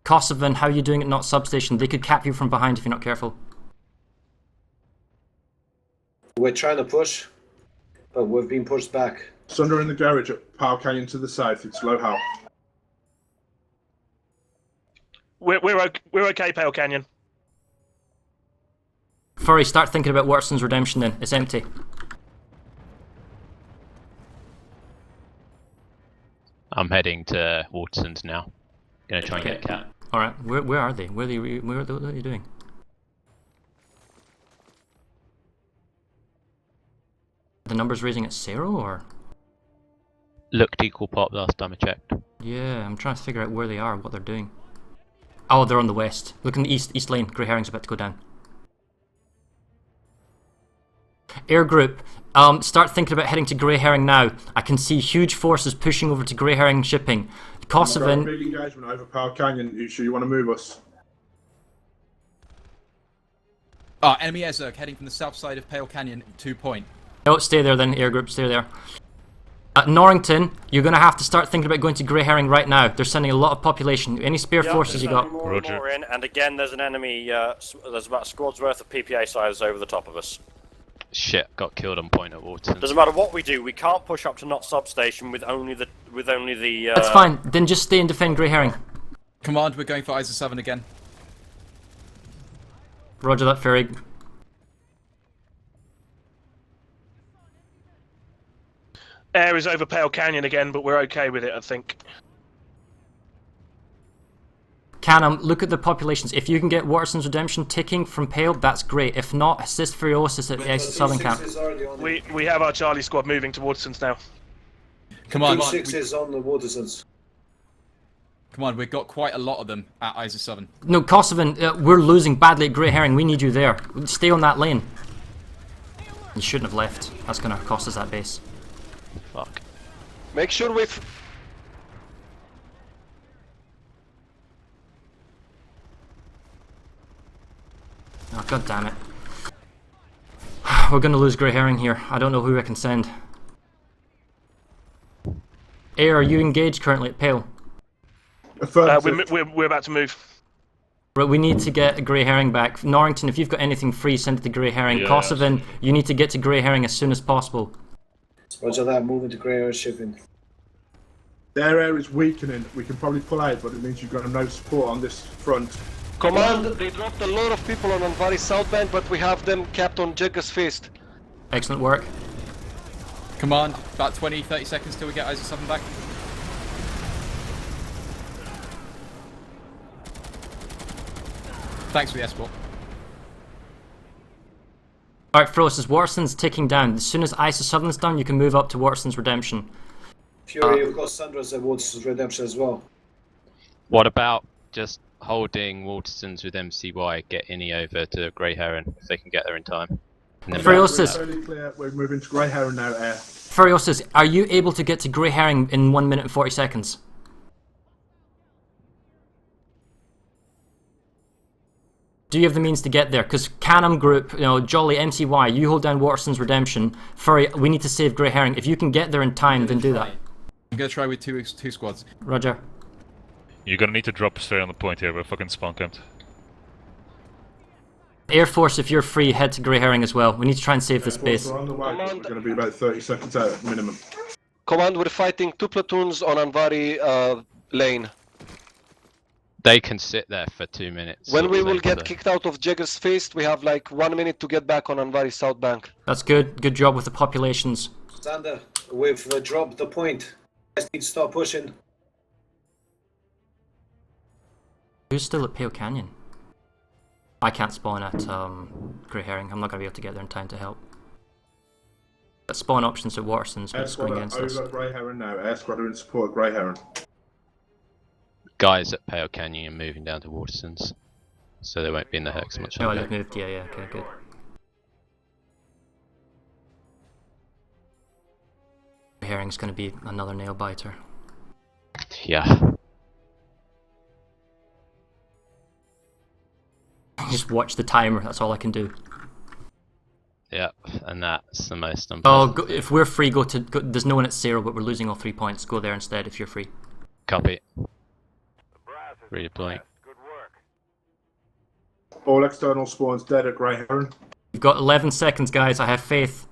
Kosovan, how are you doing at not substation? They could cap you from behind if you're not careful. We're trying to push, but we've been pushed back. Sunder in the garage at Power Canyon to the south. It's low health. We're okay, Pale Canyon. Furry, start thinking about Watson's Redemption then. It's empty. I'm heading to Waterson's now. Gonna try and get Cat. Alright, where are they? What are they doing? the numbers raising at 0 or? Looked equal pop last time I checked. Yeah, I'm trying to figure out where they are, what they're doing. Oh, they're on the west. Look in the east lane. Grey Herring's about to go down. Air group, start thinking about heading to Grey Herring now. I can see huge forces pushing over to Grey Herring shipping. Kosovan. Big engagement over Power Canyon. You sure you want to move us? Oh, enemy Ezerg heading from the south side of Pale Canyon, 2 point. No, stay there then, air group, stay there. At Norrington, you're going to have to start thinking about going to Grey Herring right now. They're sending a lot of population. Any spare forces you got? More and more in, and again, there's an enemy. There's about a squad's worth of PPA sizes over the top of us. Shit, got killed on point at Waterton. Doesn't matter what we do, we can't push up to Knot substation with only the That's fine. Then just stay and defend Grey Herring. Command, we're going for ISO 7 again. Roger that, Ferry. Air is over Pale Canyon again, but we're okay with it, I think. Canham, look at the populations. If you can get Waterson's Redemption ticking from Pale, that's great. If not, assist Furiosus at the Southern Camp. We have our Charlie squad moving to Watersons now. Come on, 6 is on the Watersons. Come on, we've got quite a lot of them at ISO 7. No, Kosovan, we're losing badly at Grey Herring. We need you there. Stay on that lane. You shouldn't have left. That's going to cost us that base. Fuck. Make sure we. Oh, god damn it. We're gonna lose Grey Herring here. I don't know who I can send. Air, are you engaged currently at Pale? We're about to move. Right, we need to get a Grey Herring back. Norrington, if you've got anything free, send it to Grey Herring. Yeah, Kosovan, you need to get to Grey Herring as soon as possible. Roger that, moving to Grey Herring shipping. Their air is weakening. We can probably pull out, but it means you've got no support on this front. Command, they dropped a lot of people on Anvari South Bank, but we have them capped on Jagger's Fist. Excellent work. Command, about 20-30 seconds till we get ISO 7 back. Thanks for the escort. Alright, Frosis, Waterson's ticking down. As soon as ISO Southern's done, you can move up to Waterson's Redemption. Fury, we've got Sandra's at Waterson's Redemption as well. What about just holding Watersons with MCY, get Innie over to Grey Heron if they can get there in time? Furiosus, we're moving to Grey Herring now, Air. Furiosus, are you able to get to Grey Herring in 1 minute and 40 seconds? Do you have the means to get there? Because Canham Group, you know, Jolly, MCY, you hold down Waterson's Redemption. Furry, we need to save Grey Herring. If you can get there in time, then do that. I'm gonna try with two squads. Roger. You're gonna need to drop straight on the point here, we're fucking spawn camped. Air Force, if you're free, head to Grey Herring as well. We need to try and save this base. We're on the way. We're going to be about 30 seconds out minimum. Command, we're fighting 2 platoons on Anvari lane. They can sit there for 2 minutes. When we will get kicked out of Jagger's Fist, we have like 1 minute to get back on Anvari South Bank. That's good. Good job with the populations. Sander, we've dropped the point. Let's need to start pushing. Who's still at Pale Canyon? I can't spawn at Grey Herring. I'm not going to be able to get there in time to help. But spawn options at Waterson's, but it's going against us. Over Grey Herring now. Air squad are in support of Grey Herring. Guys at Pale Canyon are moving down to Watersons, so they won't be in the hex much Oh, longer. they've moved. Yeah, yeah. Okay, good. Grey Herring's going to be another nail biter. Yeah. Just watch the timer. That's all I can do. Yeah, and that's the most Oh, unpleasant. if we're free, go to. There's no one at 0, but we're losing all 3 points. Go there instead if you're free. Copy. Redeploying. All external spawns dead at Grey Herring. You've got 11 seconds, guys. I have faith.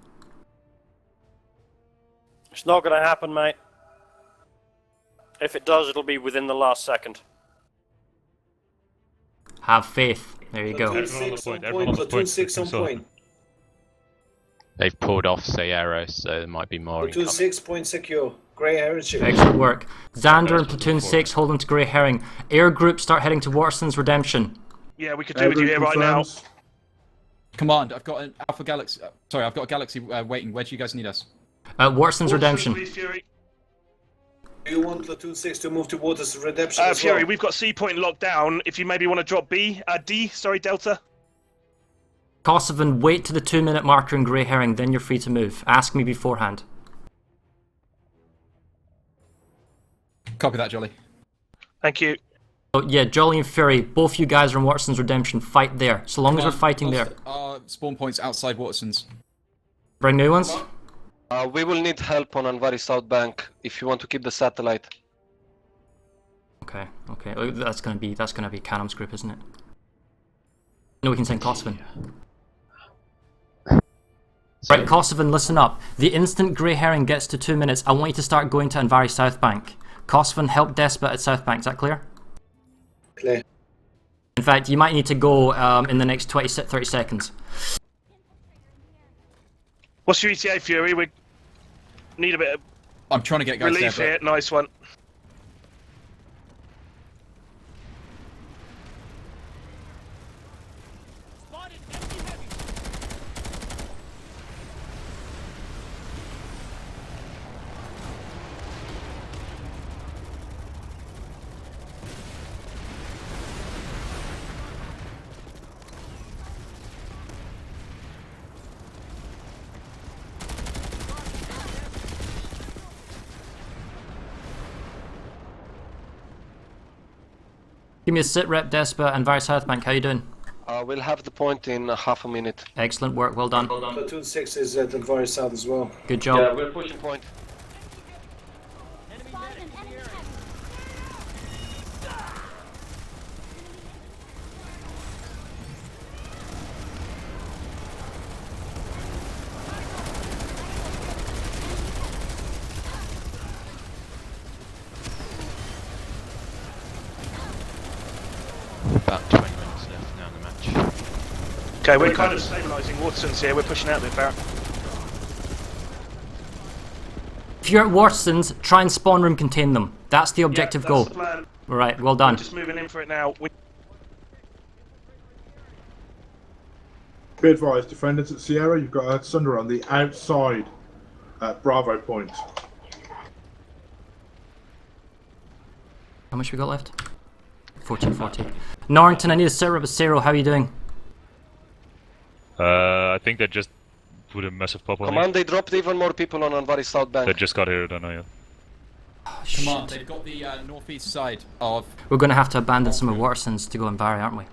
It's not going to happen, mate. If it does, it'll be within the last second. Have faith. There you go. Platoon 6 on point. Platoon 6 on point. They've pulled off Sayero, so there might be more Platoon incoming. 6 point secure. Grey Herring ship. Excellent work. Xander and Platoon 6 hold on to Grey Herring. Air Group start heading to Waterson's Redemption. Yeah, we could do with you here right now. Command, I've got an Alpha Galaxy. Sorry, I've got a Galaxy waiting. Where do you guys need us? Waterson's Redemption. Please, Fury. Do you want Platoon 6 to move to Waters Redemption as Fury, well? we've got C point locked down. If you maybe want to drop Delta. Kosovan, wait to the 2-minute marker in Grey Herring, then you're free to move. Ask me beforehand. Copy that, Jolly. Thank you. Oh, yeah, Jolly and Fury, both you guys are in Waterson's Redemption. Fight there. So long as we're fighting there. Spawn points outside Waterson's. Bring new ones? We will need help on Anvari South Bank if you want to keep the satellite. Okay, okay. Oh, that's gonna be Canham's group, isn't it? No, we can send Kosovan. Right, Kosovan, listen up. The instant Grey Herring gets to 2 minutes, I want you to start going to Anvari South Bank. Kosovan, help Despot at South Bank. Is that clear? Clear. In fact, you might need to go in the next 30 seconds. What's your ETA, Fury? We need a bit of I'm trying to get guys relief there, here. Nice one. Give me a sit rep, Despot, and Anvari South Bank. How you doing? We'll have the point in half a minute. Excellent work, well done. Platoon 6 is at Anvari South as well. Good job. Yeah, we're pushing point. About 20 minutes left now in the match. Okay, we're kind of stabilising Waterson's here. We're pushing out a bit, Fara. If you're at Waterson's, try and spawn room contain them. That's the objective goal. The plan. Alright, well done. We're just moving in for it now. Be advised, defenders at Sierra, you've got a Sunder on the outside Bravo point. How much we got left? 1440. Norrington, I need a sit rep with Cero. How are you doing? I think they just put a massive pop on Command, they dropped even more people on Anvari South Bank. They just got here, I don't know yet. Oh, Command, they've got the northeast side of... We're going to have to abandon some of Waterson's to go in Barry, aren't we?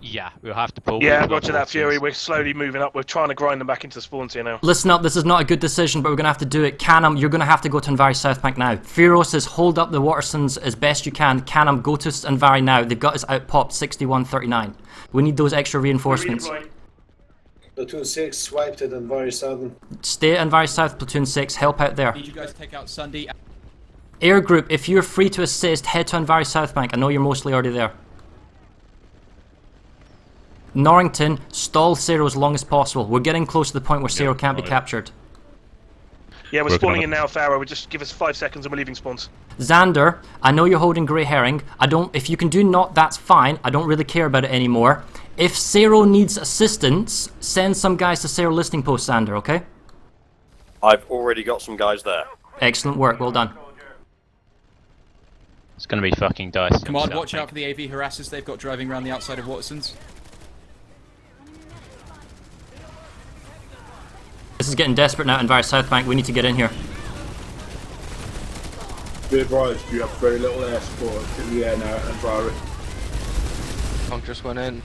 Yeah, we'll have to pull. Yeah, roger that, Fury. We're slowly moving up. We're trying to grind them back into the spawns here now. Listen up, this is not a good decision, but we're going to have to do it. Canham, you're going to have to go to Anvari South Bank now. Feroz hold up the Watersons as best you can. Canham, go to Anvari now. They've got us outpopped 61-39. We need those extra reinforcements. Platoon 6 swiped at Anvari Southern. Stay at Anvari South, Platoon 6. Help out there. Need you guys to take out Sunday. Air group, if you're free to assist, head to Anvari South Bank. I know you're mostly already there. Norrington, stall Cero as long as possible. We're getting close to the point where Cero can't be captured. Yeah, we're spawning in now, Fara. We just give us 5 seconds and we're leaving spawns. Xander, I know you're holding Grey Herring. If you can do not, that's fine. I don't really care about it anymore. If Cero needs assistance, send some guys to Cero listing post, Xander, okay? I've already got some guys there. Excellent work, well done. It's going to be fucking dicey. Come on, watch out for the AV harassers they've got driving around the outside of Waterson's. This is getting desperate now in Anvari South Bank. We need to get in here. Be advised, you have very little air support in the air now at Anvari. Punk just went in.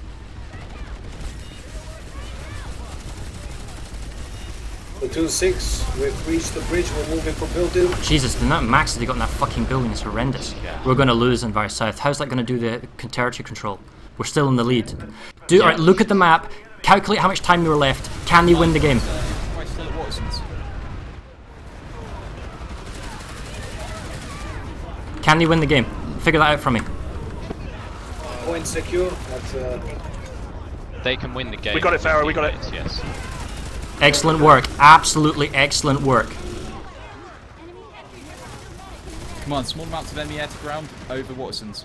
Platoon 6, we've reached the bridge, we're moving for building. Jesus, the amount of max that they got in that fucking building is horrendous. Yeah. We're going to lose in Anvari South. How's that going to do the territory control? We're still in the lead. Alright, look at the map. Calculate how much time you were left. Can they win the game? Still at Waterson's. Can they win the game? Figure that out for me. Point secure. They can win the game. We got it, Fara. We got it. Yes. Excellent work. Absolutely excellent work. Come on, small amounts of enemy air to ground over Waterson's.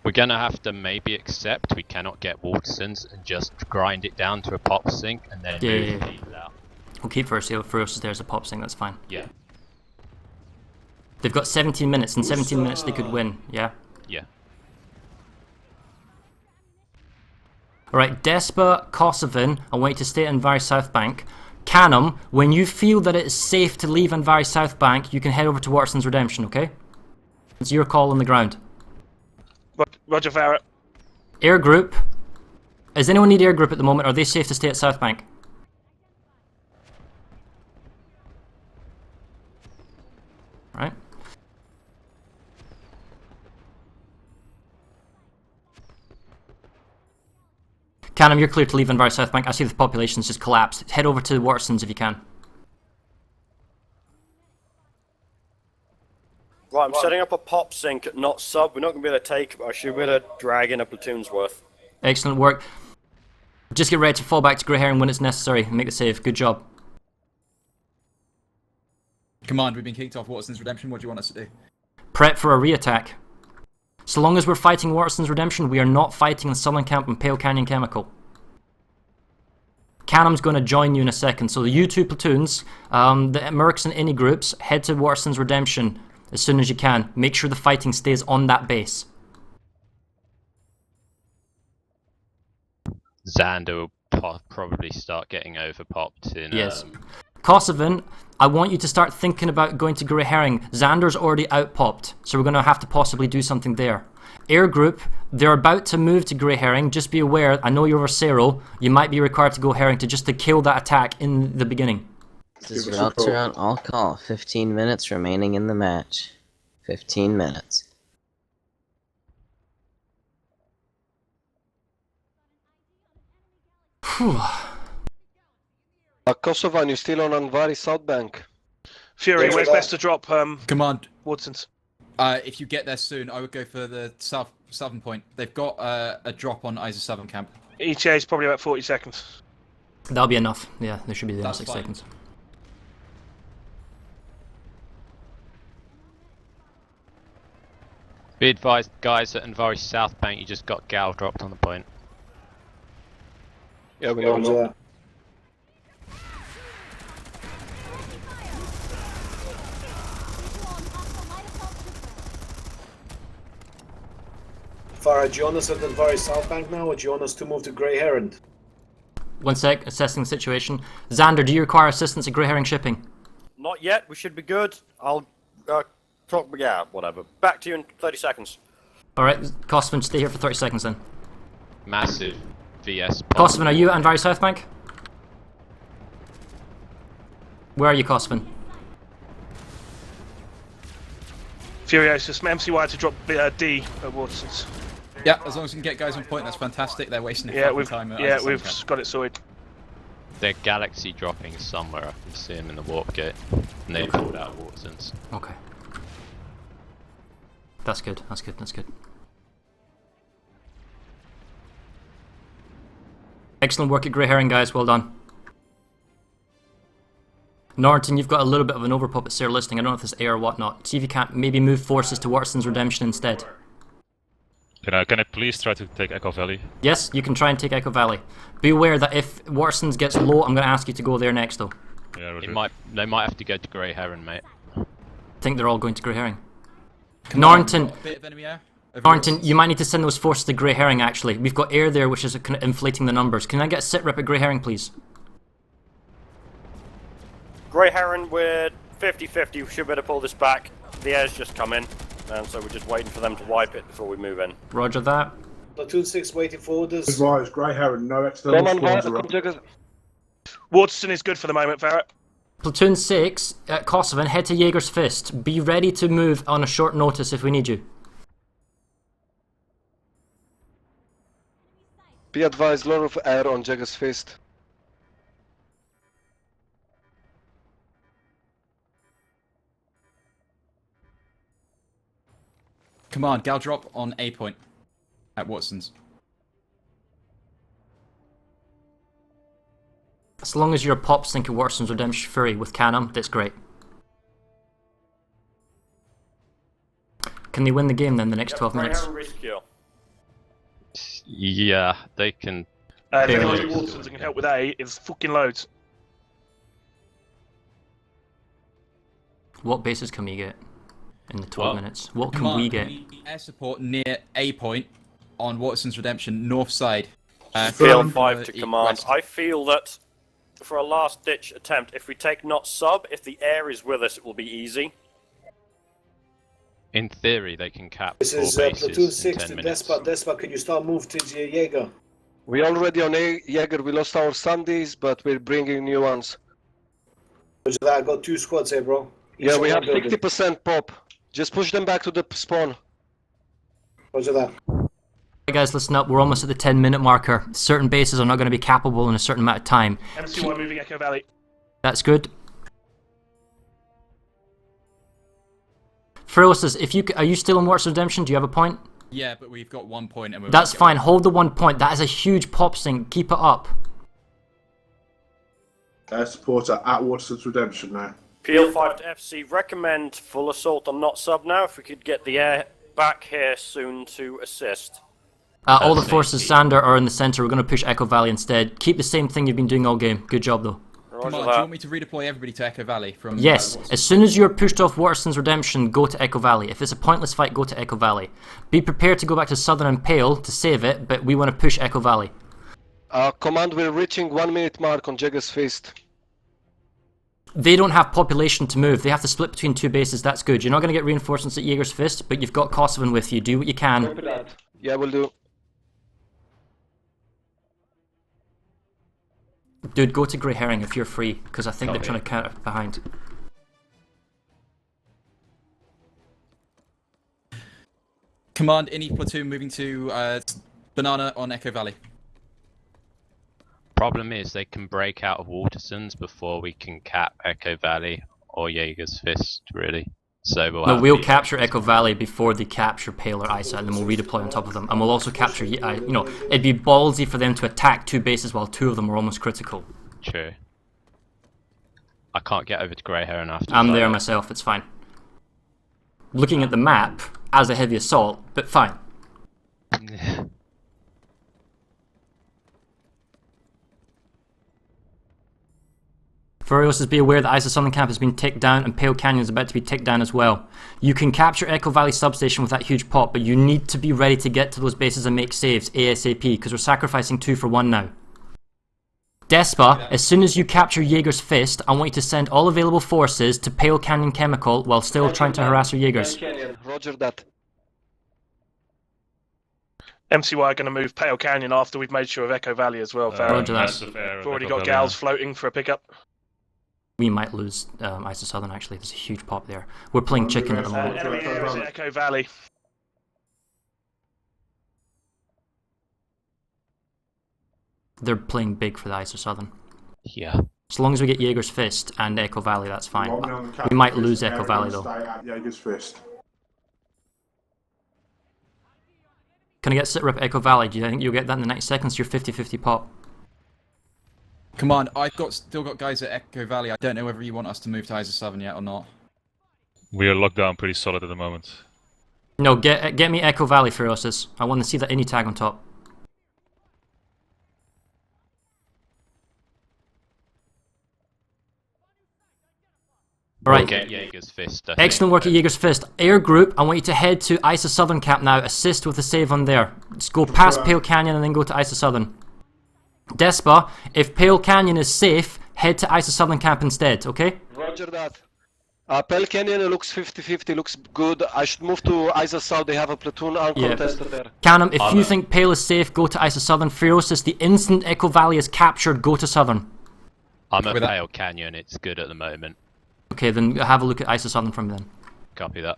We're gonna have to maybe accept we cannot get Watersons and just grind it down to a pop sync and then move people out. We'll keep Furious there as a pop sync, that's fine. Yeah. They've got 17 minutes. In 17 minutes they could win, yeah? Yeah. Alright, Despa, Kosovan, I want you to stay at Anvari South Bank. Canum, when you feel that it is safe to leave Anvari South Bank, you can head over to Waterson's Redemption, okay? It's your call on the ground. Roger, Fara. Air group. Does anyone need air group at the moment? Are they safe to stay at South Bank? Right. Canum, you're clear to leave Anvari South Bank. I see the population's just collapsed. Head over to Waterson's if you can. Right, I'm setting up a pop sync, not sub. We're not going to be able to take, but I should be able to drag in a platoon's worth. Excellent work. Just get ready to fall back to Grey Herring when it's necessary and make the save. Good job. Command, we've been kicked off Waterson's Redemption. What do you want us to do? Prep for a re-attack. So long as we're fighting Waterson's Redemption, we are not fighting on Southern Camp and Pale Canyon Chemical. Canum's going to join you in a second. So you two platoons, the Mercs and any groups, head to Waterson's Redemption as soon as you can. Make sure the fighting stays on that base. Xander will probably start getting overpopped in... Yes. Kosovan, I want you to start thinking about going to Grey Herring. Xander's already outpopped, so we're going to have to possibly do something there. Air group, they're about to move to Grey Herring. Just be aware, I know you're over Cerro. You might be required to go Herring to kill that attack in the beginning. This is Reltor on all call. 15 minutes remaining in the match. 15 minutes. Whew. Kosovan, you still on Anvari South Bank? Fury, where's best to drop Command. Watsons? If you get there soon, I would go for the southern point. They've got a drop on Isa Southern Camp. ETA is probably about 40 seconds. That'll be enough. Yeah, there should be there in 6 fine. seconds. Be advised, guys, at Anvari South Bank, you just got Gal dropped on the point. Yeah, we know. Fara, do you want us at the Anvari South Bank now, or do you want us to move to Grey Heron? 1 sec, assessing the situation. Xander, do you require assistance at Grey Herring shipping? Not yet, we should be good. I'll talk, yeah, whatever. Back to you in 30 seconds. Alright, Kosovan, stay here for 30 seconds then. Massive VS. Kosovan, are you at Anvari South Bank? Where are you, Kosovan? Furiosus, MCY to drop D at Watersons. Yeah, as long as we can get guys on point, that's fantastic. They're wasting their time. We've got it sorted. They're galaxy dropping somewhere. I can see them in the warp gate, and they pulled out Watersons. Okay. That's good. That's good. That's good. Excellent work at Grey Herring, guys. Well done. Norton, you've got a little bit of an overpop at Sarah Listing. I don't know if it's air or whatnot. See if you can't maybe move forces to Waterson's Redemption instead. Can I please try to take Echo Valley? Yes, you can try and take Echo Valley. Be aware that if Waterson's gets low, I'm going to ask you to go there next, though. Yeah, they might have to go to Grey Heron, mate. I think they're all going to Grey Herring. Norton, you might need to send those forces to Grey Herring, actually. We've got air there, which is kind of inflating the numbers. Can I get a sit rep at Grey Herring, please? Grey Heron, we're 50-50. We should be able to pull this back. The air's just come in, and so we're just waiting for them to wipe it before we move in. Roger that. Platoon 6 waiting for orders. Advise, Grey Heron, no external spawns around. Waterson is good for the moment, Farrett. Platoon 6 at Kosovan, head to Jaeger's Fist. Be ready to move on a short notice if we need you. Be advised, lot of air on Jaeger's Fist. Command, Gal drop on A point at Watson's. As long as you're a pop sync at Watson's Redemption Fury with Canum, that's great. Can they win the game then the next 12 minutes? Yeah, they can. If anyone in Watersons can help with A, it's fucking loads. What bases can we get in the 12 minutes? What can we get? Air support near A point on Waterson's Redemption, north side. PL5 to command. I feel that for a last-ditch attempt, if we take not sub, if the air is with us, it will be easy. In theory, they can cap This 4 is bases Platoon in 6 10 to minutes. Despa, can you start move to the Jaeger? We already on Jaeger. We lost our Sundays, but we're bringing new ones. Roger that, I got 2 squads here, bro. Yeah, Each we one have building. 60% pop. Just push them back to the spawn. Roger that. Hey guys, listen up. We're almost at the 10-minute marker. Certain bases are not going to be capable in a certain amount of time. MC1 moving Echo Valley. That's good. Ferocious, are you still in Waterson's Redemption? Do you have a point? Yeah, but we've got 1 point and we're That's fine. Hold the 1 point. That is a huge pop sync. Keep it up. Air support are at Waterson's Redemption now. PL5 to FC, recommend full assault on not sub now, if we could get the air back here soon to assist. All the forces, Sander, are in the center. We're going to push Echo Valley instead. Keep the same thing you've been doing all game. Good job, though. Come on, do you want me to redeploy everybody to Echo Valley from? Yes, as soon as you're pushed off Waterson's Redemption, go to Echo Valley. If it's a pointless fight, go to Echo Valley. Be prepared to go back to Southern and Pale to save it, but we want to push Echo Valley. Command, we're reaching 1 minute mark on Jaeger's Fist. They don't have population to move. They have to split between 2 bases. That's good. You're not going to get reinforcements at Jaeger's Fist, but you've got Kosovan with you. Do what you can. Yeah, we'll do. Dude, go to Grey Herring if you're free, because I think they're trying to counter behind. Command, any platoon moving to Banana on Echo Valley. Problem is, they can break out of Watersons before we can cap Echo Valley or Jaeger's Fist, really. So we'll capture Echo Valley before they capture Pale or Isa, and then we'll redeploy on top of them. And we'll also capture, it'd be ballsy for them to attack 2 bases while 2 of them are almost critical. True. I can't get over to Grey Heron after. I'm there myself, it's fine. Looking at the map, as a heavy assault, but fine. Furiosus, be aware that Isa Southern Camp has been ticked down and Pale Canyon is about to be ticked down as well. You can capture Echo Valley substation with that huge pop, but you need to be ready to get to those bases and make saves ASAP, because we're sacrificing 2 for 1 now. Despa, as soon as you capture Jaeger's Fist, I want you to send all available forces to Pale Canyon Chemical while still trying to harass your Jaegers. Roger that. MCY are going to move Pale Canyon after we've made sure of Echo Valley as well. Roger that. We've already got gals floating for a pickup. We might lose Isa Southern, actually. There's a huge pop there. We're playing chicken at the moment. Enemy areas at Echo Valley. They're playing big for the Isa Southern. Yeah. As long as we get Jaeger's Fist and Echo Valley, that's fine. We might lose Echo Valley, though. Jaeger's Fist. Can I get sit rep Echo Valley? Do you think you'll get that in the next seconds? You're 50-50 pop. Come on, I've still got guys at Echo Valley. I don't know whether you want us to move to Isa Southern yet or not. We are locked down pretty solid at the moment. No, get me Echo Valley, Ferocious. I want to see that any tag on top. Alright. Get Jaeger's Fist. Excellent work at Jaeger's Fist. Air group, I want you to head to Isa Southern Camp now. Assist with the save on there. Just go past Pale Canyon and then go to Isa Southern. Despa, if Pale Canyon is safe, head to Isa Southern Camp instead, okay? Roger that. Pale Canyon looks 50-50, looks good. I should move to Isa South, they have a platoon uncontested there. Canham, if you think Pale is safe, go to Isa Southern. Ferocious, the instant Echo Valley is captured, go to Southern. I'm at Pale Canyon, it's good at the moment. Okay, then have a look at Isa Southern from then. Copy that.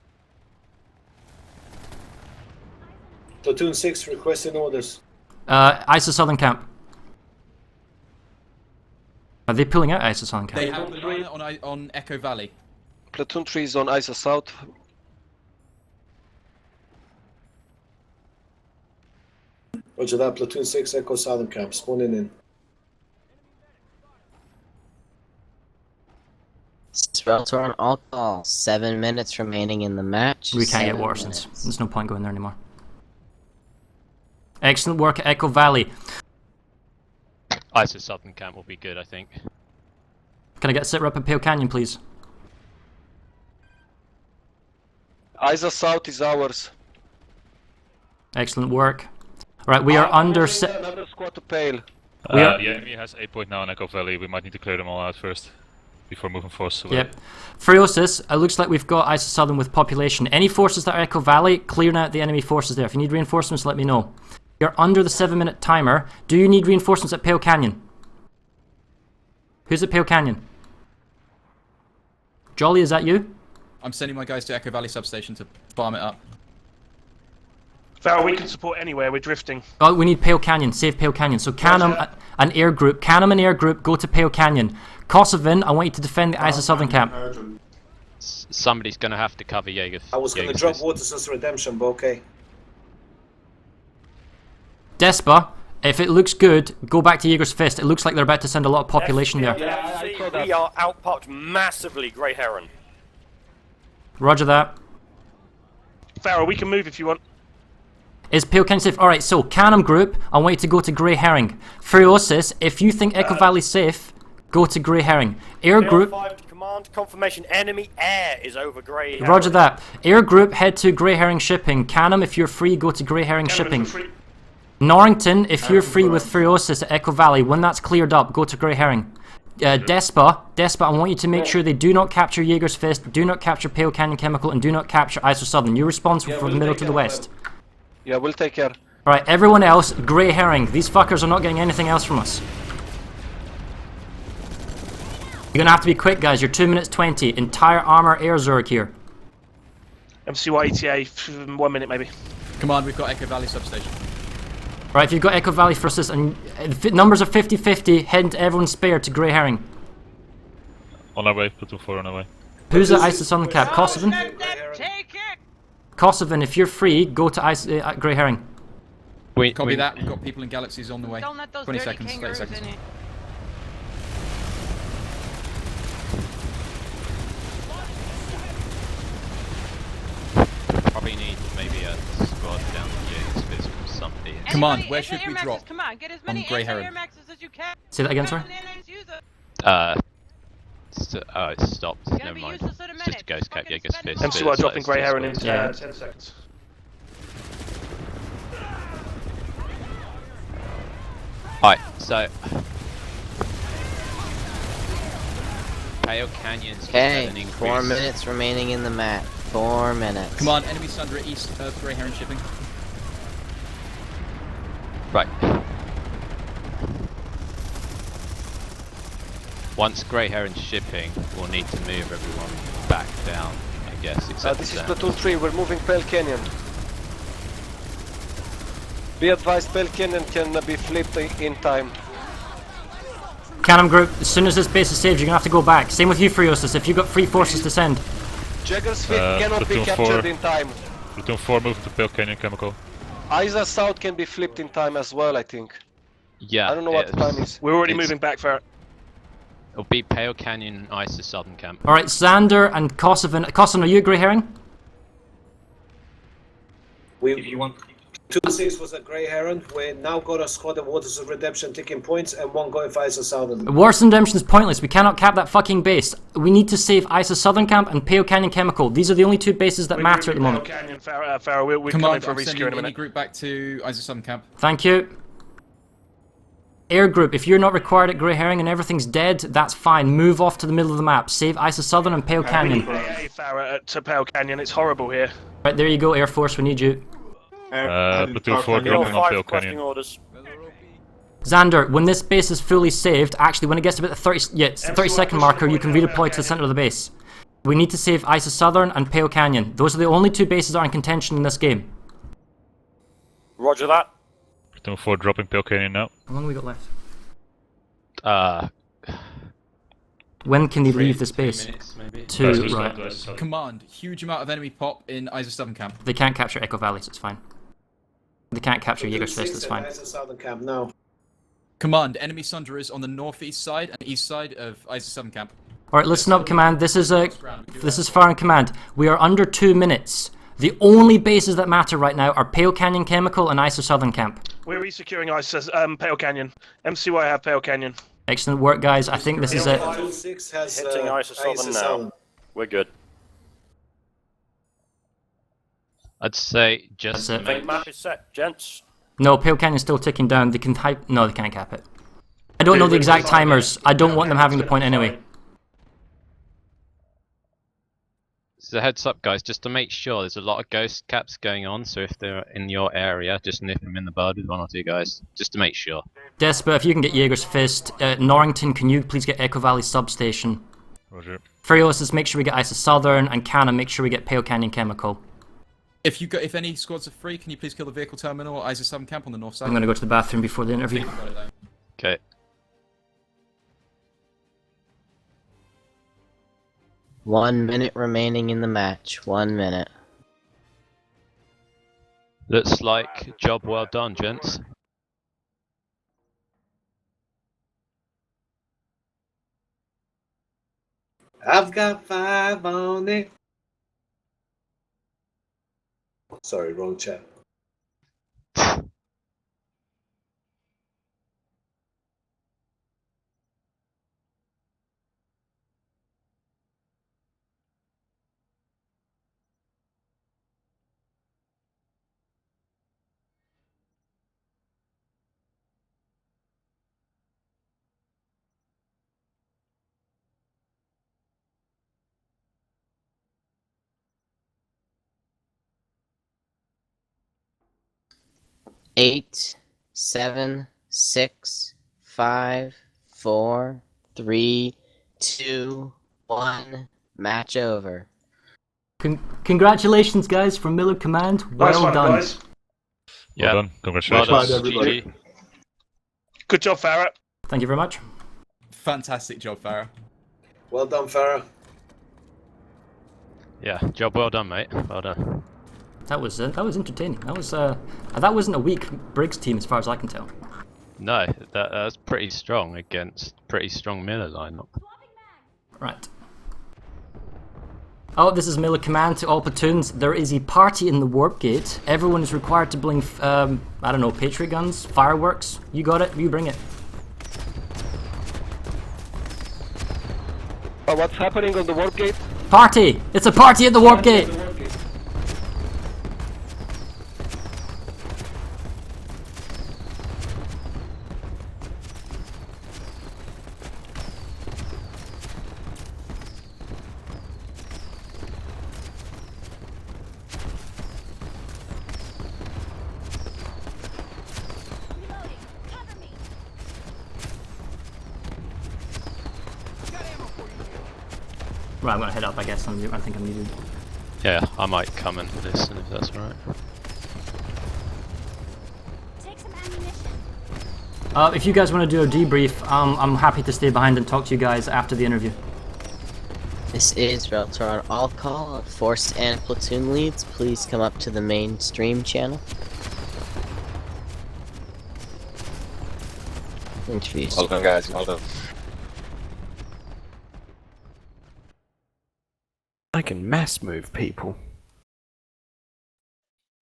Platoon 6 requesting orders. Isa Southern Camp. Are they pulling out Isa Southern Camp? They have Banana on Echo Valley. Platoon 3 is on Isa South. Roger that, Platoon 6 Echo Southern Camp, spawning in. Sveltor on all call. 7 minutes remaining in the match. We can't get 7 Watersons. minutes. There's no point going there anymore. Excellent work at Echo Valley. ISO Southern Camp will be good, I think. Can I get a sit rep at Pale Canyon, please? ISO South is ours. Excellent work. Right, we are under... Another squad to Pale. We are... The enemy has 8 point now in Echo Valley. We might need to clear them all out first before moving force away. Yep. Friosis, it looks like we've got ISO Southern with population. Any forces that are Echo Valley, clearing out the enemy forces there. If you need reinforcements, let me know. You're under the 7-minute timer. Do you need reinforcements at Pale Canyon? Who's at Pale Canyon? Jolly, is that you? I'm sending my guys to Echo Valley substation to farm it up. Farah, we can support anywhere. We're drifting. Oh, we need Pale Canyon. Save Pale Canyon. So Canham and Air Group. Canham and Air Group, go to Pale Canyon. Kosovan, I want you to defend the ISO Southern Camp. Somebody's going to have to cover Jaeger. I was going to drop Waterson's Redemption, but okay. Despa, if it looks good, go back to Jaeger's Fist. It looks like they're about to send a lot of population there. We are outpopped massively, Grey Heron. Roger that. Farah, we can move if you want. Is Pale Canyon safe? Alright, so Canham Group, I want you to go to Grey Herring. Furiosis, if you think Echo Valley's safe, go to Grey Herring. Air Group... 5 to command, confirmation, enemy air is over Grey Herring. Roger that. Air Group, head to Grey Herring Shipping. Canham, if you're free, go to Grey Herring Shipping. Norrington, if you're free with Furiosis at Echo Valley, when that's cleared up, go to Grey Herring. Despa, I want you to make sure they do not capture Jaeger's Fist, do not capture Pale Canyon Chemical, and do not capture ISO Southern. You're responsible for the middle to the west. Yeah, we'll take care. Alright, everyone else, Grey Herring. These fuckers are not getting anything else from us. You're gonna have to be quick, guys. You're 2 minutes 20. Entire armor air Zerg here. MCY ETA, 1 minute maybe. Command, we've got Echo Valley substation. Right, if you've got Echo Valley for assist, and numbers are 50-50, head everyone spare to Grey Herring. On our way, Platoon 4 on our way. Who's at ISO Southern Cap? Kosovan? Kosovan, if you're free, go to Grey Herring. Copy that, we've got people in Galaxies on the way. 20 seconds, 30 seconds. Probably need maybe a squad down to Jaeger's Fist from somebody. Command, where should we drop? Get as many Grey-Heron. as you can. Say that again, sorry? It stopped. Never mind. It's just a ghost cap Jaeger's Fist. MCY dropping Grey Heron in 10 seconds. Alright, so Pale Canyon's Okay, 4 minutes remaining in the map. 4 minutes. Come on, enemy Sundra east of Grey Heron shipping. Right. Once Grey Heron's shipping, we'll need to move everyone back down, I guess. Except This is Platoon 3, we're moving Pale Canyon. Be advised, Pale Canyon can be flipped in time. Canham Group, as soon as this base is saved, you're gonna have to go back. Same with you, Furiosis, if you've got free forces to send. Jaeger's Fist cannot be captured in time. Platoon 4 moving to Pale Canyon Chemical. ISA South can be flipped in time as well, I think. Yeah. I don't know what the time is. We're already moving back for it. It'll be Pale Canyon, ISIS Southern Camp. Alright, Xander and Kosovan. Kosovan, are you a Grey Herring? If you want. 2-6 was a Grey Heron. We now got a squad of Waters of Redemption taking points and one going for ISA Southern. Waters of Redemption is pointless. We cannot cap that fucking base. We need to save ISA Southern Camp and Pale Canyon Chemical. These are the only two bases that matter at the moment. Pale Canyon, Farah, we're Come coming on, for a I'm rescue sending in a minute. any group back to ISA Southern Camp. Thank you. Air Group, if you're not required at Grey Herring and everything's dead, that's fine. Move off to the middle of the map. Save ISA Southern and Pale Canyon. Hey, Farah, to Pale Canyon. It's horrible here. Right, there you go, Air Force. We need you. Platoon 4 dropping on Pale Canyon. Orders. Xander, when this base is fully saved, actually when it gets to about the 30-second marker, you can redeploy to the center of the base. We need to save ISA Southern and Pale Canyon. Those are the only two bases that are in contention in this game. Roger that. Platoon 4 dropping Pale Canyon now. How long have we got left? When can they leave this base? 2, right. Command, huge amount of enemy pop in ISA Southern Camp. They can't capture Echo Valley, so it's fine. They can't capture Jaeger's Fist, it's fine. ISA Southern Camp now. Command, enemy Sundra is on the northeast side and east side of ISA Southern Camp. Alright, listen up, Command. This is Fara and Command. We are under 2 minutes. The only bases that matter right now are Pale Canyon Chemical and ISO Southern Camp. We're resecuring Pale Canyon. MCY have Pale Canyon. Excellent work, guys. I think this is it. 2-6 has Hitting ISO Southern now. We're good. I'd say just. That's it. I think map is set, gents. No, Pale Canyon's still ticking down. They can hype. No, they can't cap it. I don't know the exact timers. I don't want them having the point anyway. So heads up, guys, just to make sure, there's a lot of ghost caps going on, so if they're in your area, just nip them in the bud with 1 or 2 guys, just to make sure. Despa, if you can get Jaeger's Fist. Norrington, can you please get Echo Valley Substation? Roger. Furiosus, make sure we get ISA Southern, and Canna, make sure we get Pale Canyon Chemical. If any squads are free, can you please kill the vehicle terminal or ISA Southern Camp on the north side? I'm gonna go to the bathroom before the interview. Okay. One minute remaining in the match. 1 minute. Looks like job well done, gents. I've got 5 on it. Sorry, wrong chat. Eight, 7, 6, 5, 4, 3, 2, 1. Match over. Congratulations, guys, from Miller Command. Well done. Guys. Yeah. Well done. Congratulations. Well done, everybody. GG. Good job, Farah. Thank you very much. Fantastic job, Farah. Well done, Farah. Yeah, job well done, mate. Well done. That was entertaining. That wasn't a weak Briggs team as far as I can tell. No, that's pretty strong against pretty strong Miller lineup. Right. Oh, this is Miller Command to all platoons. There is a party in the warp gate. Everyone is required to bring, I don't know, Patriot guns, fireworks. You got it. You bring it. What's happening on the warp gate? Party! It's a party at the warp gate. Right, I'm gonna head up, I guess. I think I'm needed. Yeah, I might come and listen if that's alright. Take some ammunition. If you guys want to do a debrief, I'm happy to stay behind and talk to you guys after the interview. This is Reltor on all call. Force and platoon leads, please come up to the main stream channel. Introduce. Well done, guys. Well done. I can mass move people.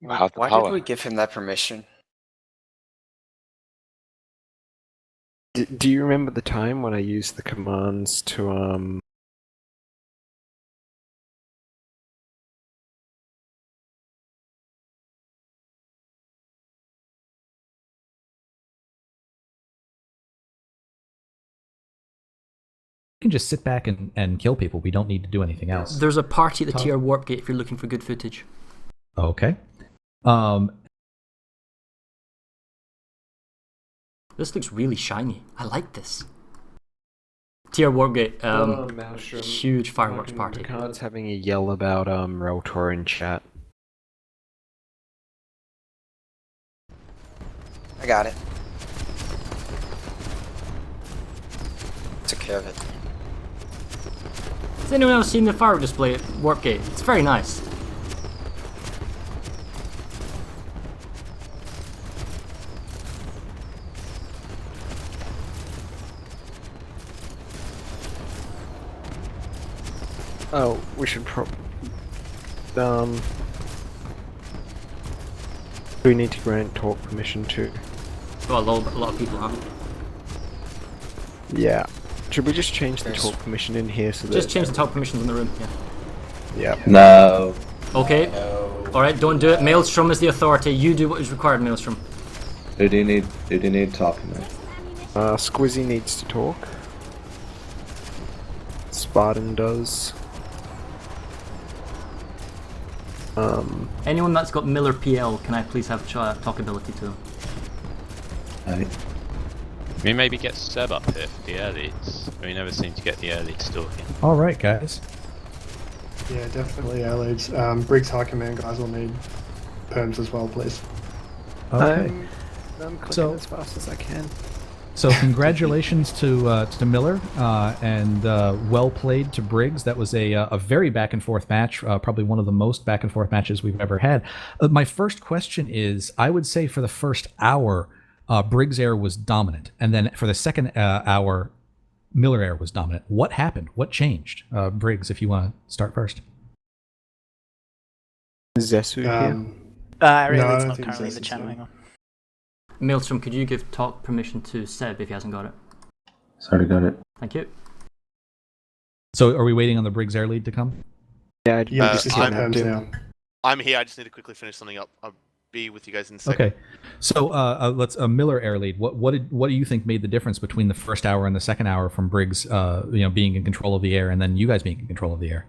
Why did we give him that permission? Do you remember the time when I used the commands to can just sit back and kill people. We don't need to do anything else. There's a party at the TR Warp Gate if you're looking for good footage. Okay. This looks really shiny. I like this. TR Warp Gate, huge fireworks party. Picard's having a yell about Reltor in chat. I got it. Took care of it. Has anyone else seen the firework display at Warp Gate? It's very nice. Oh, we should do we need to grant talk permission to? Oh, a lot of people, huh? Yeah. Should we just change the talk permission in here so that... Just change the talk permissions in the room, yeah. Yeah. No. Okay. Alright, don't do it. Maelstrom is the authority. You do what is required, Maelstrom. Who do you need talking to? Squizzy needs to talk. Spartan does. Anyone that's got Miller PL, can I please have talk ability to them? We maybe get Seb up here for the elites. We never seem to get the elites talking. Alright, guys. Yeah, definitely elites. Briggs High Command guys will need perms as well, please. Okay. I'm clicking as fast as I can. So congratulations to Miller, and well played to Briggs. That was a very back and forth match, probably one of the most back and forth matches we've ever had. My first question is, I would say for the first hour, Briggs Air was dominant, and then for the second hour, Miller Air was dominant. What happened? What changed? Briggs, if you want to start first. Is Zesu here? Aerial's not currently in the channel. Hang on. Maelstrom, could you give talk permission to Seb if he hasn't got it? Sorry, got it. Thank you. So are we waiting on the Briggs Air lead to come? Yeah, I'm here. I just need to quickly finish something up. I'll be with you guys in a second. Okay. So let's Miller Air lead. What do you think made the difference between the first hour and the second hour from Briggs, being in control of the air, and then you guys being in control of the air?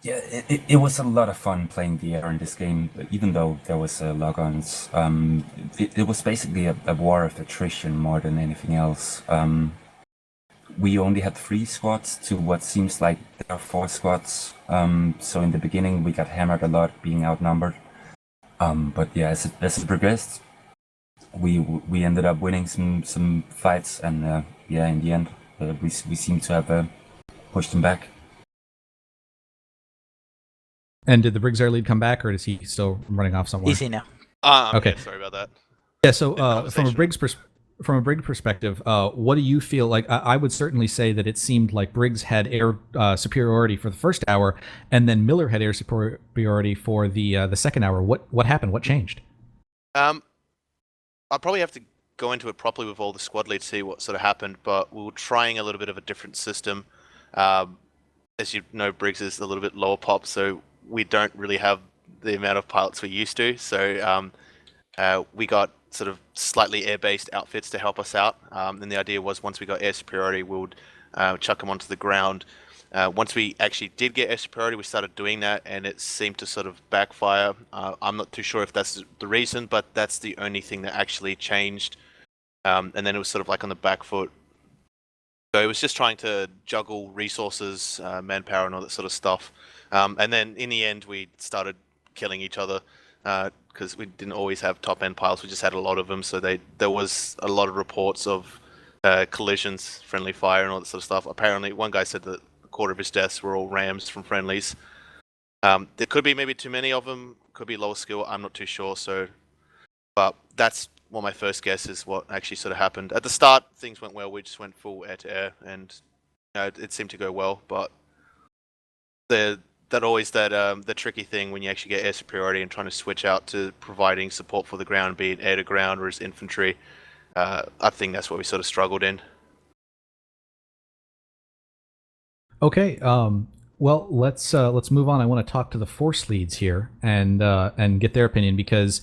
Yeah, it was a lot of fun playing the air in this game, even though there was log-ons. It was basically a war of attrition more than anything else. We only had 3 squads to what seems like there are 4 squads. So in the beginning we got hammered a lot, being outnumbered. But yeah, as it progressed, we ended up winning some fights, and in the end we seem to have pushed them back. And did the Briggs Air lead come back, or is he still running off somewhere? He's here now. Okay. Yeah, sorry about that. Yeah. So from a Briggs perspective, what do you feel like? I would certainly say that it seemed like Briggs had air superiority for the first hour, and then Miller had air superiority for the second hour. What happened? What changed? I'll probably have to go into it properly with all the squad leads to see what sort of happened, but we were trying a little bit of a different system. As you know, Briggs is a little bit lower pop, so we don't really have the amount of pilots we used to. So we got sort of slightly air-based outfits to help us out. And the idea was once we got air superiority, we would chuck them onto the ground. Once we actually did get air superiority, we started doing that, and it seemed to sort of backfire. I'm not too sure if that's the reason, but that's the only thing that actually changed. And then it was sort of like on the back foot. So it was just trying to juggle resources, manpower, and all that sort of stuff. And then in the end, we started killing each other because we didn't always have top-end pilots. We just had a lot of them, so there was a lot of reports of collisions, friendly fire, and all that sort of stuff. Apparently, one guy said that a quarter of his deaths were all rams from friendlies. There could be maybe too many of them, could be lower skill, I'm not too sure. But that's what my first guess is what actually sort of happened. At the start, things went well. We just went full air-to-air, and it seemed to go well. But the tricky thing when you actually get air superiority and trying to switch out to providing support for the ground, be it air to ground or as infantry, I think that's what we sort of struggled in. Okay. Well, let's move on. I want to talk to the force leads here and get their opinion, because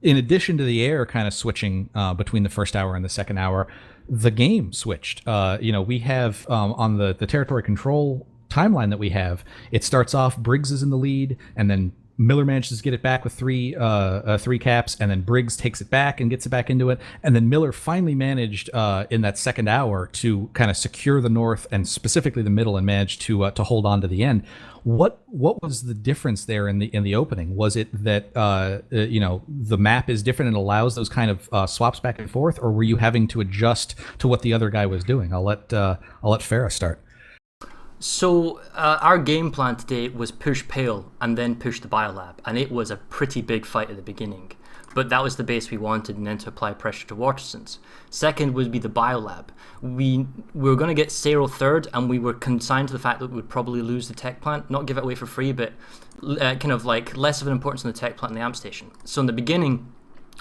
in addition to the air kind of switching between the first hour and the second hour, the game switched. We have on the territory control timeline that we have, it starts off Briggs is in the lead, and then Miller manages to get it back with three caps, and then Briggs takes it back and gets it back into it, and then Miller finally managed in that second hour to kind of secure the north and specifically the middle, and managed to hold on to the end. What was the difference there in the opening? Was it that the map is different and allows those kind of swaps back and forth, or were you having to adjust to what the other guy was doing? I'll let Fara start. So our game plan today was push Pale and then push the biolab, and it was a pretty big fight at the beginning, but that was the base we wanted, and then to apply pressure to Watersons. Second would be the biolab. We were going to get Cero third, and we were consigned to the fact that we would probably lose the tech plant, not give it away for free, but kind of like less of an importance in the tech plant and the amp station. So in the beginning,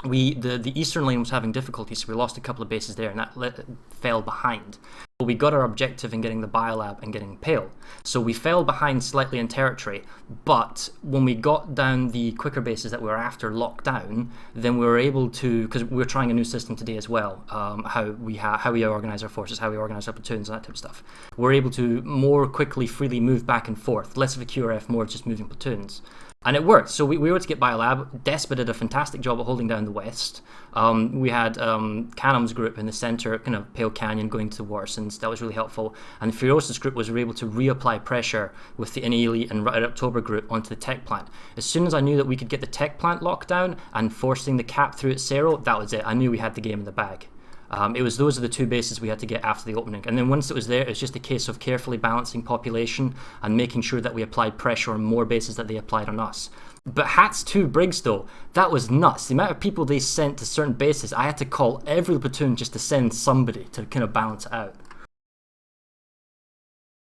the eastern lane was having difficulty, so we lost a couple of bases there, and that fell behind. But we got our objective in getting the biolab and getting Pale. So we fell behind slightly in territory, but when we got down the quicker bases that we were after locked down, then we were able to, because we were trying a new system today as well, how we organize our forces, how we organize our platoons, and that type of stuff. We're able to more quickly, freely move back and forth, less of a QRF, more just moving platoons. And it worked. So we were able to get Biolab. Despa did a fantastic job of holding down the west. We had Canham's group in the center, kind of Pale Canyon going to Warsons. That was really helpful. And the Furiosa's group was able to reapply pressure with the Innie Elite and Red October group onto the tech plant. As soon as I knew that we could get the tech plant locked down and forcing the cap through at Cerro, that was it. I knew we had the game in the bag. Those are the two bases we had to get after the opening. And then once it was there, it was just a case of carefully balancing population and making sure that we applied pressure on more bases that they applied on us. But hats to Briggs though, that was nuts. The amount of people they sent to certain bases, I had to call every platoon just to send somebody to kind of balance it out.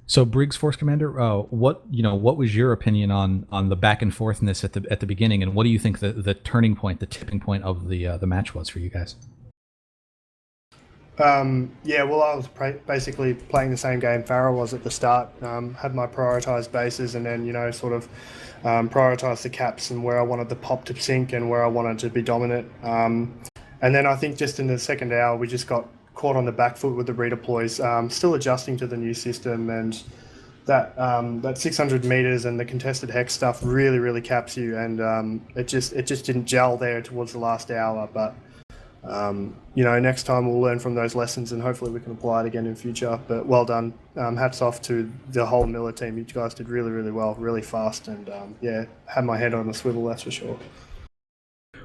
So Briggs Force Commander, what was your opinion on the back and forthness at the beginning, and what do you think the turning point, the tipping point of the match was for you guys? Yeah, well, I was basically playing the same game Fara was at the start. Had my prioritized bases, and then prioritized the caps and where I wanted the pop to sink and where I wanted to be dominant. And then I think just in the second hour, we just got caught on the back foot with the redeploys. Still adjusting to the new system, and that 600 meters and the contested hex stuff really caps you, and it just didn't gel there towards the last hour, but. Next time we'll learn from those lessons and hopefully we can apply it again in future. But well done. Hats off to the whole Miller team. You guys did really well, really fast, and had my head on a swivel, that's for sure.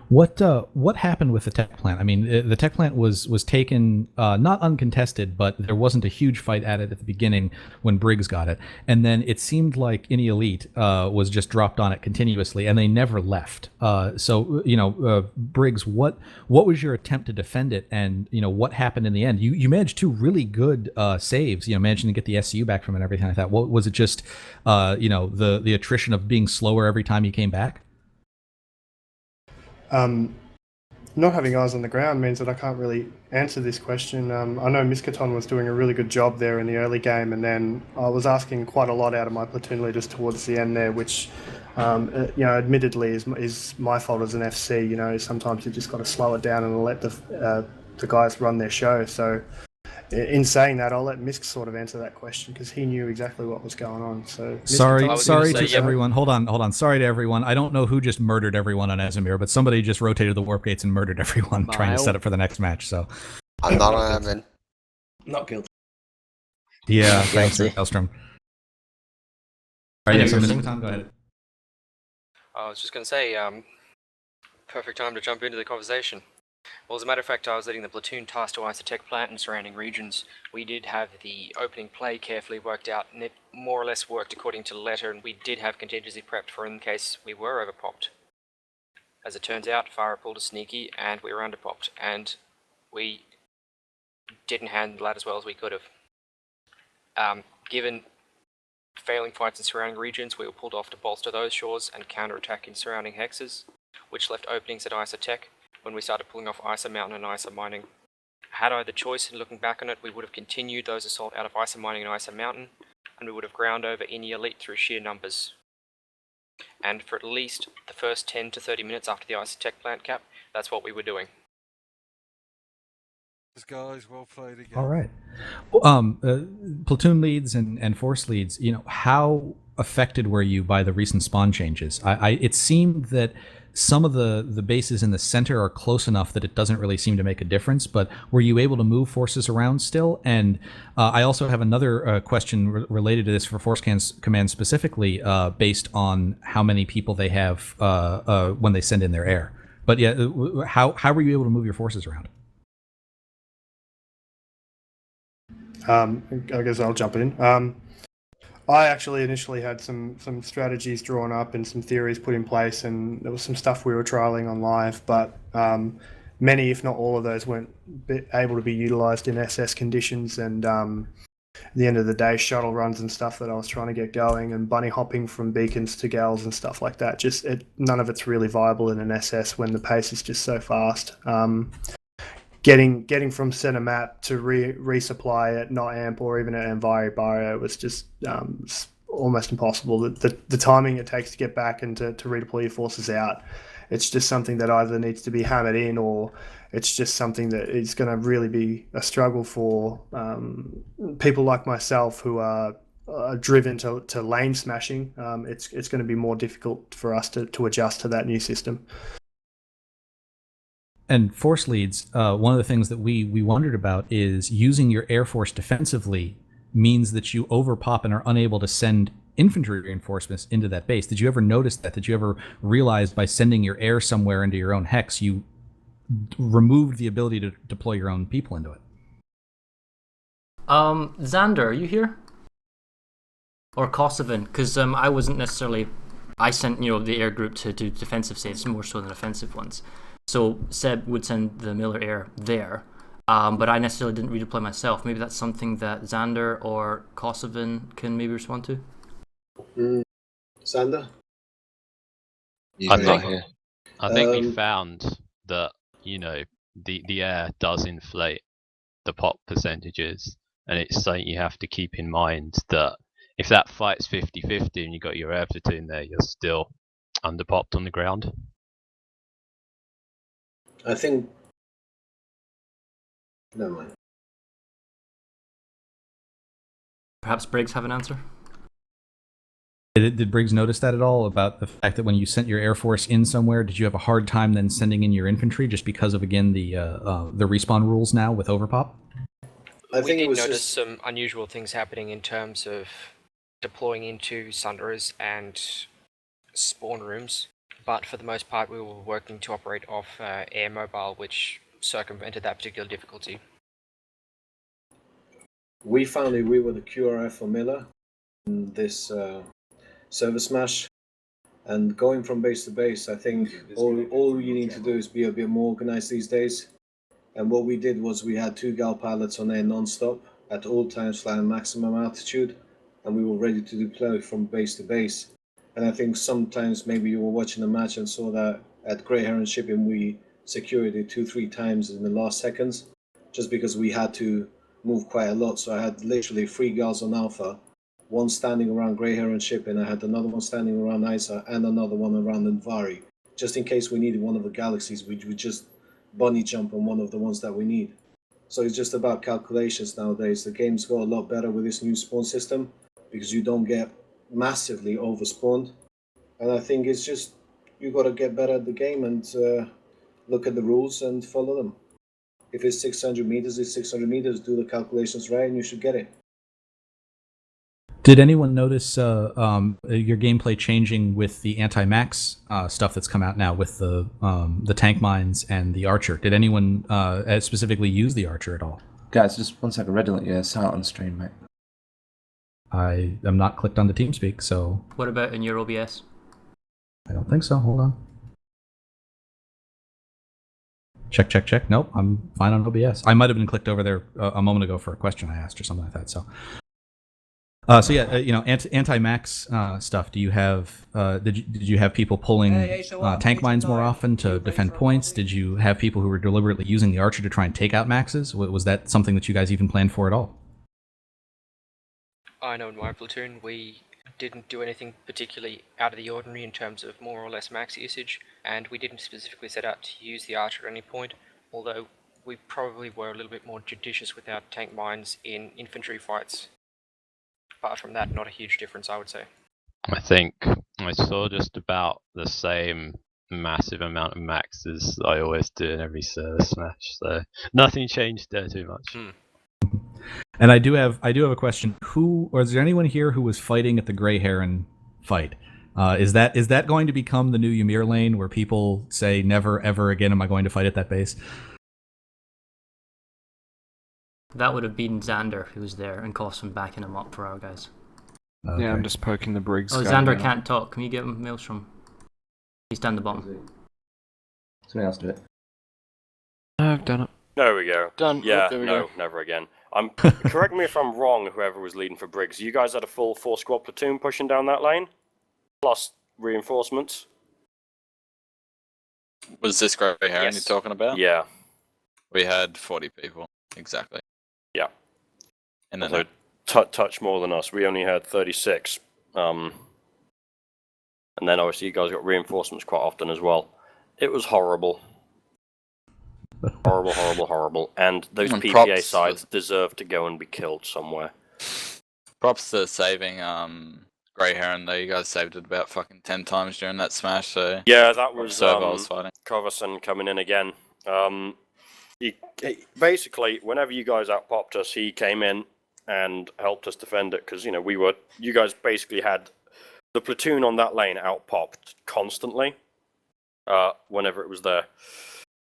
What happened with the tech plant? I mean, the tech plant was taken not uncontested, but there wasn't a huge fight at it at the beginning when Briggs got it, and then it seemed like Innie Elite was just dropped on it continuously, and they never left. Briggs, what was your attempt to defend it, and what happened in the end? You managed two really good saves, managing to get the SCU back from it and everything like that. What was it? Just the attrition of being slower every time you came back? Not having eyes on the ground means that I can't really answer this question. I know Miskaton was doing a really good job there in the early game, and then I was asking quite a lot out of my platoon leaders towards the end there, which, admittedly is my fault as an FC. Sometimes you just got to slow it down and let the guys run their show. So in saying that, I'll let Misk sort of answer that question because he knew exactly what was going on. So sorry to everyone. Hold on. Sorry to everyone. I don't know who just murdered everyone on Esamir, but somebody just rotated the warp gates and murdered everyone trying to set up for the next match. So I'm not on admin. Not guilty. Yeah, thanks, Elstrom. All right, Tom, go ahead. I was just going to say, perfect time to jump into the conversation. Well, as a matter of fact, I was leading the platoon tasked to ice the tech plant and surrounding regions. We did have the opening play carefully worked out, and it more or less worked according to the letter, and we did have contingency prepped for in case we were overpopped. As it turns out, Fara pulled a sneaky, and we were underpopped, and we didn't handle that as well as we could have. Given failing fights in surrounding regions, we were pulled off to bolster those shores and counterattack in surrounding hexes, which left openings at Isa Tech when we started pulling off Isa Mountain and Isa Mining. Had I the choice in looking back on it, we would have continued those assault out of Isa Mining and Isa Mountain, and we would have ground over Innie Elite through sheer numbers. And for at least the first 10 to 30 minutes after the Isa Tech plant cap, that's what we were doing. Guys, well played again. All right. Platoon leads and force leads, how affected were you by the recent spawn changes? It seemed that some of the bases in the center are close enough that it doesn't really seem to make a difference, but were you able to move forces around still? And I also have another question related to this for Force Command specifically, based on how many people they have when they send in their air. But yeah, how were you able to move your forces around? I guess I'll jump in. I actually initially had some strategies drawn up and some theories put in place, and there was some stuff we were trialing on live, but many, if not all of those, weren't able to be utilized in SS conditions, and the end of the day, shuttle runs and stuff that I was trying to get going, and bunny hopping from beacons to gals and stuff like that. None of it's really viable in an SS when the pace is just so fast. Getting from center map to resupply at not amp or even at Enviri Barrio was just almost impossible. The timing it takes to get back and to redeploy your forces out, it's just something that either needs to be hammered in, or it's just something that is going to really be a struggle for people like myself who are driven to lane smashing. It's going to be more difficult for us to adjust to that new system. And force leads, one of the things that we wondered about is using your Air Force defensively means that you overpop and are unable to send infantry reinforcements into that base. Did you ever notice that? Did you ever realize by sending your air somewhere into your own hex, you removed the ability to deploy your own people into it? Xander, are you here? Or Kosovan? Because I wasn't necessarily... I sent, the air group to do defensive saves more so than offensive ones. So Seb would send the Miller Air there, but I necessarily didn't redeploy myself. Maybe that's something that Xander or Kosovan can maybe respond to? Xander? I think we found that, the air does inflate the pop percentages, and it's something you have to keep in mind that if that fight's 50-50 and you got your air platoon there, you're still underpopped on the ground. I think... Never mind. Perhaps Briggs have an answer? Did Briggs notice that at all, about the fact that when you sent your Air Force in somewhere, did you have a hard time then sending in your infantry just because of, again, the respawn rules now with overpop? We did notice some unusual things happening in terms of deploying into Sunderers and spawn rooms, but for the most part we were working to operate off air mobile, which circumvented that particular difficulty. We found that we were the QRF for Miller in this ServerSmash, and going from base to base, I think all you need to do is be a bit more organized these days. And what we did was we had 2 GAL pilots on air non-stop at all times flying maximum altitude, and we were ready to deploy from base to base. And I think sometimes maybe you were watching the match and saw that at Grey Heron shipping we secured it 2-3 times in the last seconds, just because we had to move quite a lot. So I had literally 3 GALs on Alpha, 1 standing around Grey Heron shipping, I had another one standing around Isa, and another one around Envari. Just in case we needed one of the galaxies, we would just bunny jump on one of the ones that we need. So it's just about calculations nowadays. The game's got a lot better with this new spawn system, because you don't get massively overspawned. And I think it's just, you got to get better at the game and look at the rules and follow them. If it's 600 meters, it's 600 meters. Do the calculations right and you should get it. Did anyone notice your gameplay changing with the anti-max stuff that's come out now with the tank mines and the archer? Did anyone specifically use the archer at all? Guys, just 1 second. Red alert, yeah, silent on stream, mate. I am not clicked on the TeamSpeak, so... What about in your OBS? I don't think so. Hold on. Check, check, check. Nope, I'm fine on OBS. I might have been clicked over there a moment ago for a question I asked or something like that, so... So yeah, anti-max stuff. Do you have did you have people pulling tank mines more often to defend points? Did you have people who were deliberately using the archer to try and take out maxes? Was that something that you guys even planned for at all? I know in my platoon we didn't do anything particularly out of the ordinary in terms of more or less max usage, and we didn't specifically set out to use the archer at any point, although we probably were a little bit more judicious with our tank mines in infantry fights. Apart from that, not a huge difference, I would say. I think I saw just about the same massive amount of maxes I always do in every ServerSmash, so nothing changed there too much. And I do have a question. Is there anyone here who was fighting at the Grey Heron fight? Is that going to become the new Ymir lane where people say never ever again am I going to fight at that base? That would have been Xander who was there and Cosson backing him up for our guys. Okay. Yeah, I'm just poking the Briggs. Oh, Xander can't talk. Can you give him Maelstrom? He's down the bottom. Somebody else do it. I've done it. There we go. Done. Yeah, there we no, go. never again. Correct me if I'm wrong, whoever was leading for Briggs. You guys had a full 4-squad platoon pushing down that lane? Plus reinforcements? Was this Grey Heron you're talking about? Yeah. We had 40 people, exactly. Yeah. And then So, touch more than us. We only had 36. And then obviously you guys got reinforcements quite often as well. It was horrible. Horrible, horrible, horrible. And those And PPA props sides deserve to go and be killed somewhere. props to saving Grey Heron though. You guys saved it about fucking 10 times during that smash, so Yeah, that was Servo was fighting. Coverson coming in again. He basically, whenever you guys outpopped us, he came in and helped us defend it because you guys basically had the platoon on that lane outpopped constantly. Whenever it was there,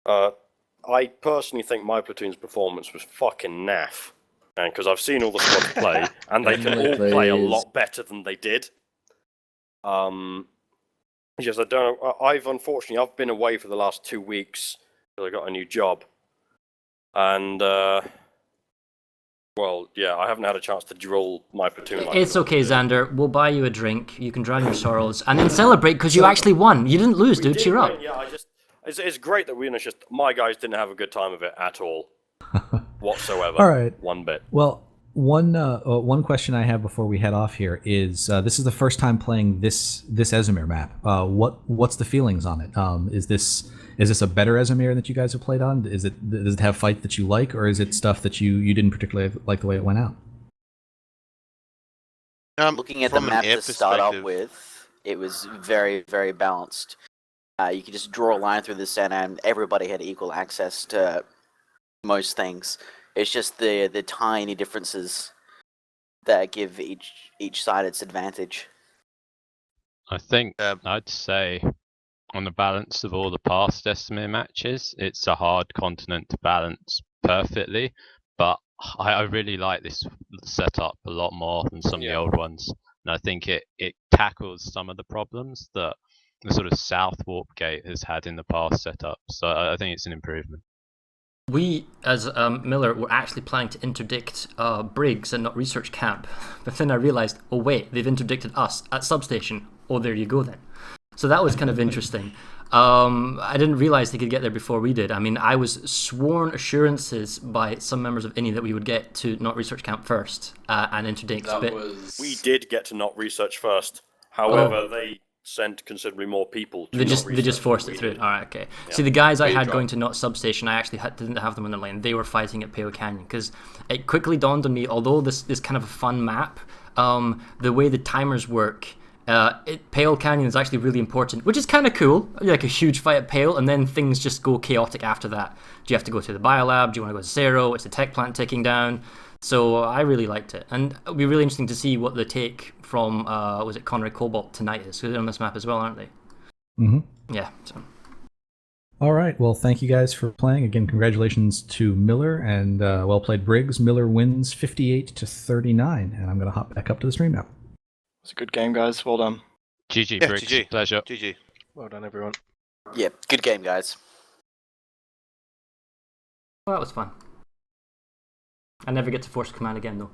I personally think my platoon's performance was fucking naff, and because I've seen all the squads play, and they can all play a lot better than they did. Just I don't know. I've been away for the last 2 weeks because I got a new job, and well, yeah, I haven't had a chance to drill my platoon. It's okay, Xander. We'll buy you a drink. You can drown your sorrows and then celebrate because you actually won. You didn't lose, dude. Cheer up. Yeah, it's great that my guys didn't have a good time of it at all, whatsoever. All right. One bit. Well, one question I have before we head off here is this is the first time playing this Esamir map. What's the feelings on it? Is this a better Esamir that you guys have played on? Does it have fights that you like, or is it stuff that you didn't particularly like the way it went out? Looking at the map to start off with, it was very, very balanced. You could just draw a line through the center, and everybody had equal access to most things. It's just the tiny differences that give each side its advantage. I think I'd say on the balance of all the past Esamir matches, it's a hard continent to balance perfectly, but I really like this setup a lot more than some of the old ones, and I think it tackles some of the problems that the sort of South Warp Gate has had in the past setup, so I think it's an improvement. We, as Miller, were actually planning to interdict Briggs and not Research Camp, but then I realized, oh wait, they've interdicted us at Substation. Oh, there you go then. So that was kind of interesting. I didn't realize they could get there before we did. I mean, I was sworn assurances by some members of INI that we would get to not Research Camp first and interdict. We did get to not research first. However, they sent considerably more people to They just forced it through. All right, okay. Yeah. See, the guys I had going to not Substation, I actually didn't have them on the lane. They were fighting at Pale Canyon because it quickly dawned on me, although this is kind of a fun map, the way the timers work, Pale Canyon is actually really important, which is kind of cool. Like a huge fight at Pale, and then things just go chaotic after that. Do you have to go to the biolab? Do you want to go to Zero? It's a tech plant ticking down. So I really liked it, and it'll be really interesting to see what the take from was it Conrad Cobalt tonight is. Because they're on this map as well, aren't they? Mm-hmm. Yeah. So. All right. Well, thank you guys for playing. Again, congratulations to Miller and well played, Briggs. Miller wins 58-39, and I'm going to hop back up to the stream now. It's a good game, guys. Well done. GG, Yeah, Briggs. GG. Pleasure. GG. Well done, everyone. Yeah, good game, guys. Well, that was fun. I never get to force command again, though.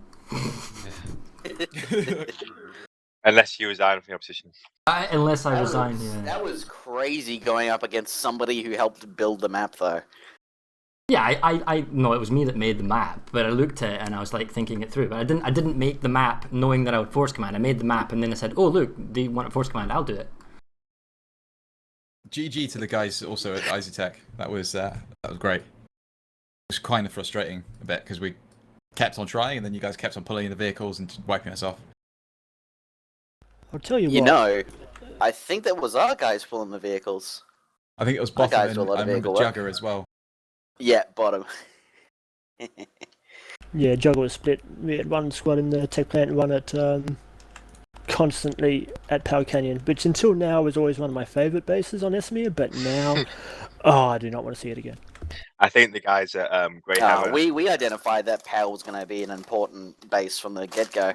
Unless you resign from your position. Unless I resign, yeah. That was crazy going up against somebody who helped build the map, though. Yeah, I no, it was me that made the map, but I looked at it and I was like thinking it through. But I didn't make the map knowing that I would force command. I made the map and then I said, oh look, they want a force command, I'll do it. GG to the guys also at Isotech. That was great. It was kind of frustrating a bit because we kept on trying and then you guys kept on pulling in the vehicles and wiping us off. I'll tell you what. You know, I think that was our guys pulling the vehicles. I think it was Bottom and I remember Jugger as well. Yeah, Bottom. Yeah, Jugger was split. We had one squad in the tech plant and one at constantly at Power Canyon, which until now was always one of my favourite bases on Esamir, but now, I do not want to see it again. I think the guys at Grey Hammer... We identified that Power was going to be an important base from the get-go.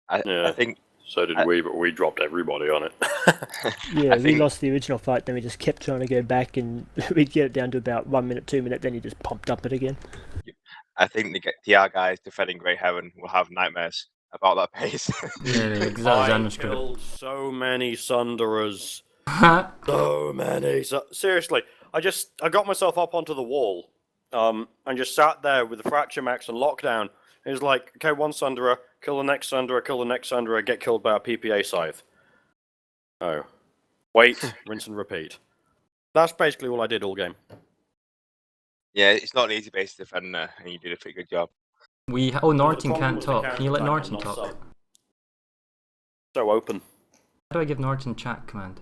I think So did we, but we dropped everybody on it. Yeah, we lost the original fight, then we just kept trying to go back, and we'd get it down to about 1 minute, 2 minutes, then you just pumped up it again. I think the TR guys defending Grey Heaven will have nightmares about that pace. Yeah, I killed so many Sunderers. So many. Seriously, I got myself up onto the wall, and just sat there with the Fracture Max and Lockdown. It was like, okay, one Sunderer, kill the next Sunderer, kill the next Sunderer, get killed by a PPA scythe. Oh. Wait, rinse and repeat. That's basically all I did all game. Yeah, it's not an easy base to defend, and you did a pretty good job. Norton can't talk. Can you let Norton talk? So open. How do I give Norton chat command?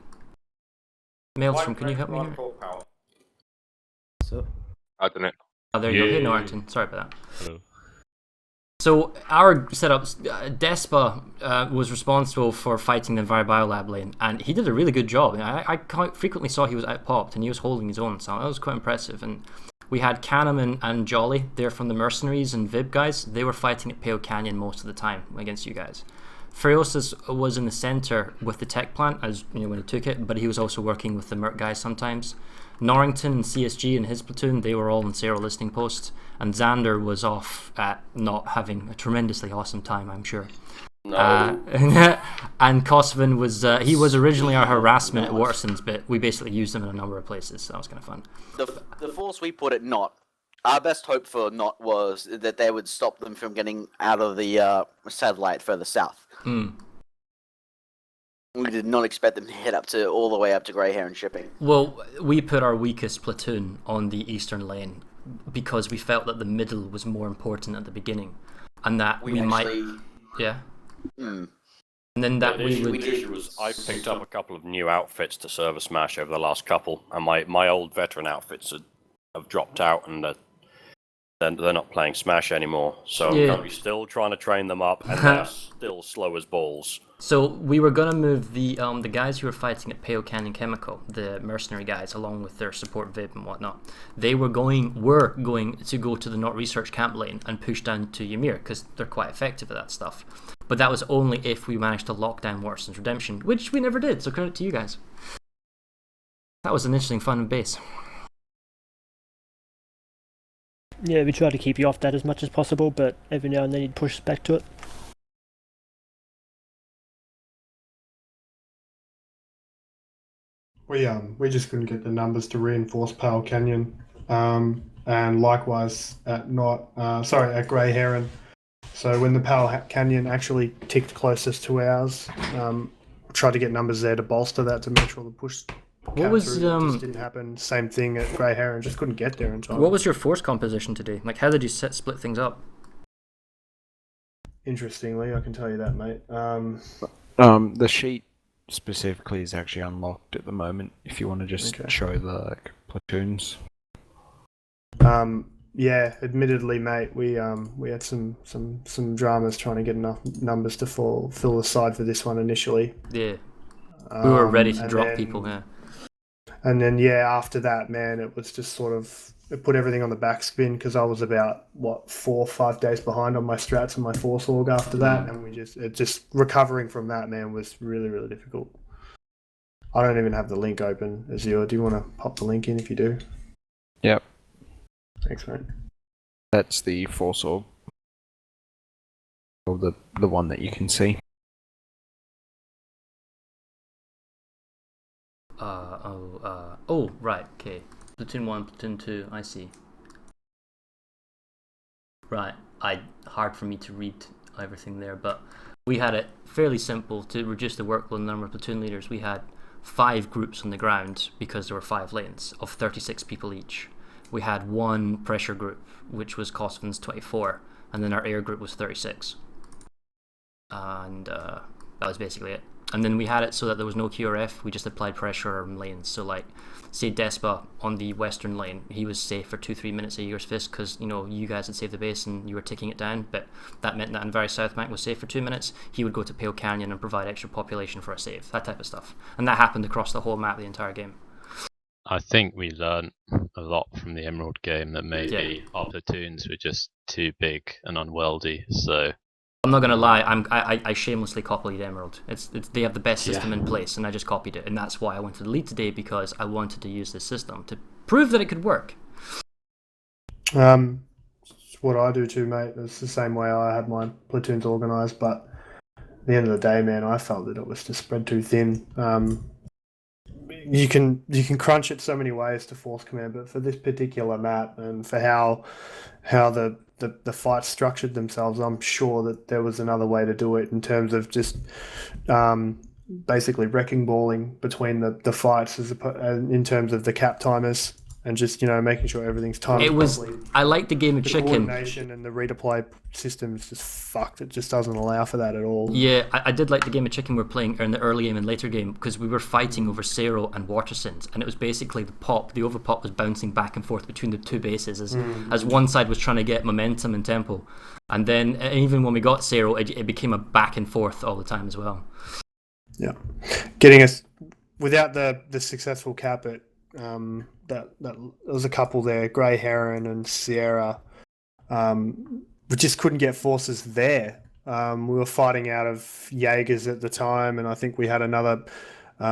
Maelstrom, can you help me here? So, I don't know. Oh, there you go. Hey, Norton. Sorry about that. Hello. So our setups, Despa was responsible for fighting the Enviro-Biolab lane, and he did a really good job. I quite frequently saw he was out-popped, and he was holding his own, so that was quite impressive. And we had Canham and Jolly, they're from the Mercenaries and Vib guys. They were fighting at Pale Canyon most of the time against you guys. Freosis was in the center with the tech plant, as you know, when he took it, but he was also working with the Merc guys sometimes. Norrington and CSG and his platoon, they were all in Cerro listening posts, and Xander was off at not having a tremendously awesome time, I'm sure. No. And Kosovan was, he was originally our harassment at Waterson's, but we basically used him in a number of places, so that was kind of fun. The force we put at Knot, our best hope for Knot was that they would stop them from getting out of the satellite further south. We did not expect them to head all the way up to Grey Heron shipping. Well, we put our weakest platoon on the eastern lane because we felt that the middle was more important at the beginning, and that we might, yeah. And then that the issue was I picked up a couple of new outfits to ServerSmash over the last couple, and my old veteran outfits have dropped out, and they're not playing Smash anymore. So I'm currently still trying to train them up, and they're still slow as balls. So we were gonna move the guys who were fighting at Pale Canyon Chemical, the mercenary guys, along with their support Vib and whatnot. They were going to go to the Not Research Camp lane and push down to Ymir because they're quite effective at that stuff. But that was only if we managed to lock down Waterson's Redemption, which we never did. So credit to you guys. That was an interesting, fun base. Yeah, we tried to keep you off that as much as possible, but every now and then you'd push us back to it. We just couldn't get the numbers to reinforce Pale Canyon, and likewise at Grey Heron. So when the Pale Canyon actually ticked closest to ours, tried to get numbers there to bolster that to make sure the push. What was just didn't happen. Same thing at Grey Heron, just couldn't get there in time. What was your force composition today? Like, how did you split things up? Interestingly, I can tell you that, mate. The sheet specifically is actually unlocked at the moment. If you want to just show the platoons. Yeah, admittedly, mate, we had some dramas trying to get enough numbers to fill the side for this one initially. Yeah, we were ready to drop people. Yeah. And then, after that, man, it was just sort of, it put everything on the back spin because I was about, 4 or 5 days behind on my strats and my force org after that. And just recovering from that, man, was really, really difficult. I don't even have the link open, Azure. Do you want to pop the link in if you do? Yep. Thanks, mate. That's the force org. Or the one that you can see. Right, okay. Platoon 1, Platoon 2, I see. Right, hard for me to read everything there, but we had it fairly simple to reduce the workload and number of platoon leaders. We had 5 groups on the ground because there were 5 lanes of 36 people each. We had 1 pressure group, which was Kosovan's 24, and then our air group was 36. And that was basically it. And then we had it so that there was no QRF, we just applied pressure on lanes. So like, say Despa on the western lane, he was safe for 2-3 minutes of Igor's Fist because, you guys had saved the base and you were ticking it down, but that meant that Enviro South Bank was safe for 2 minutes. He would go to Pale Canyon and provide extra population for a save, that type of stuff. And that happened across the whole map the entire game. I think we learned a lot from the Emerald game that maybe our platoons were just too big and unwieldy, so I'm not gonna lie. I shamelessly copied Emerald. They have the best system in place, and I just copied it, and that's why I went to the lead today, because I wanted to use this system to prove that it could work. It's what I do too, mate. It's the same way I had my platoons organised, but at the end of the day, man, I felt that it was just spread too thin. You can crunch it so many ways to force command, but for this particular map and for how the fights structured themselves, I'm sure that there was another way to do it in terms of just basically wrecking balling between the fights in terms of the cap timers and just making sure everything's timed properly. I like the game of chicken. The coordination and the redeploy system is just fucked. It just doesn't allow for that at all. Yeah, I did like the game of chicken we were playing in the early game and later game, because we were fighting over Zero and Watersins, and it was basically the overpop was bouncing back and forth between the two bases as one side was trying to get momentum and tempo, and then even when we got Zero, it became a back and forth all the time as well. Yeah, getting us without the successful cap it. That there was a couple there, Grey Heron and Sierra. We just couldn't get forces there. We were fighting out of Jaegers at the time, and I think we had another.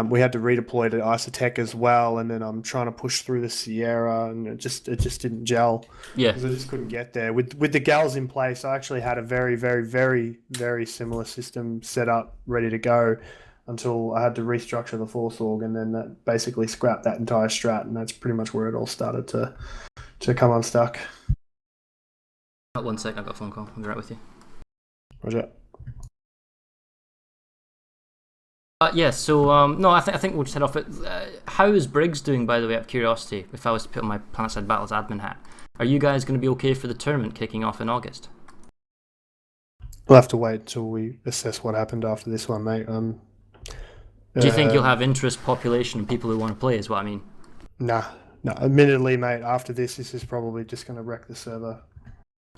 We had to redeploy to Isotech as well, and then I'm trying to push through the Sierra, and it just didn't gel. Yeah, because I just couldn't get there. With the gals in place, I actually had a very, very, very, very similar system set up, ready to go, until I had to restructure the force org, and then that basically scrapped that entire strat, and that's pretty much where it all started to come unstuck. 1 sec, I've got a phone call. I'll be right with you. Roger. No, I think we'll just head off. How is Briggs doing, by the way, out of curiosity, if I was to put on my Planetside Battles admin hat? Are you guys going to be okay for the tournament kicking off in August? We'll have to wait till we assess what happened after this one, mate. Do you think you'll have interest, population, and people who want to play, is what I mean? Nah. Admittedly, mate, after this is probably just going to wreck the server.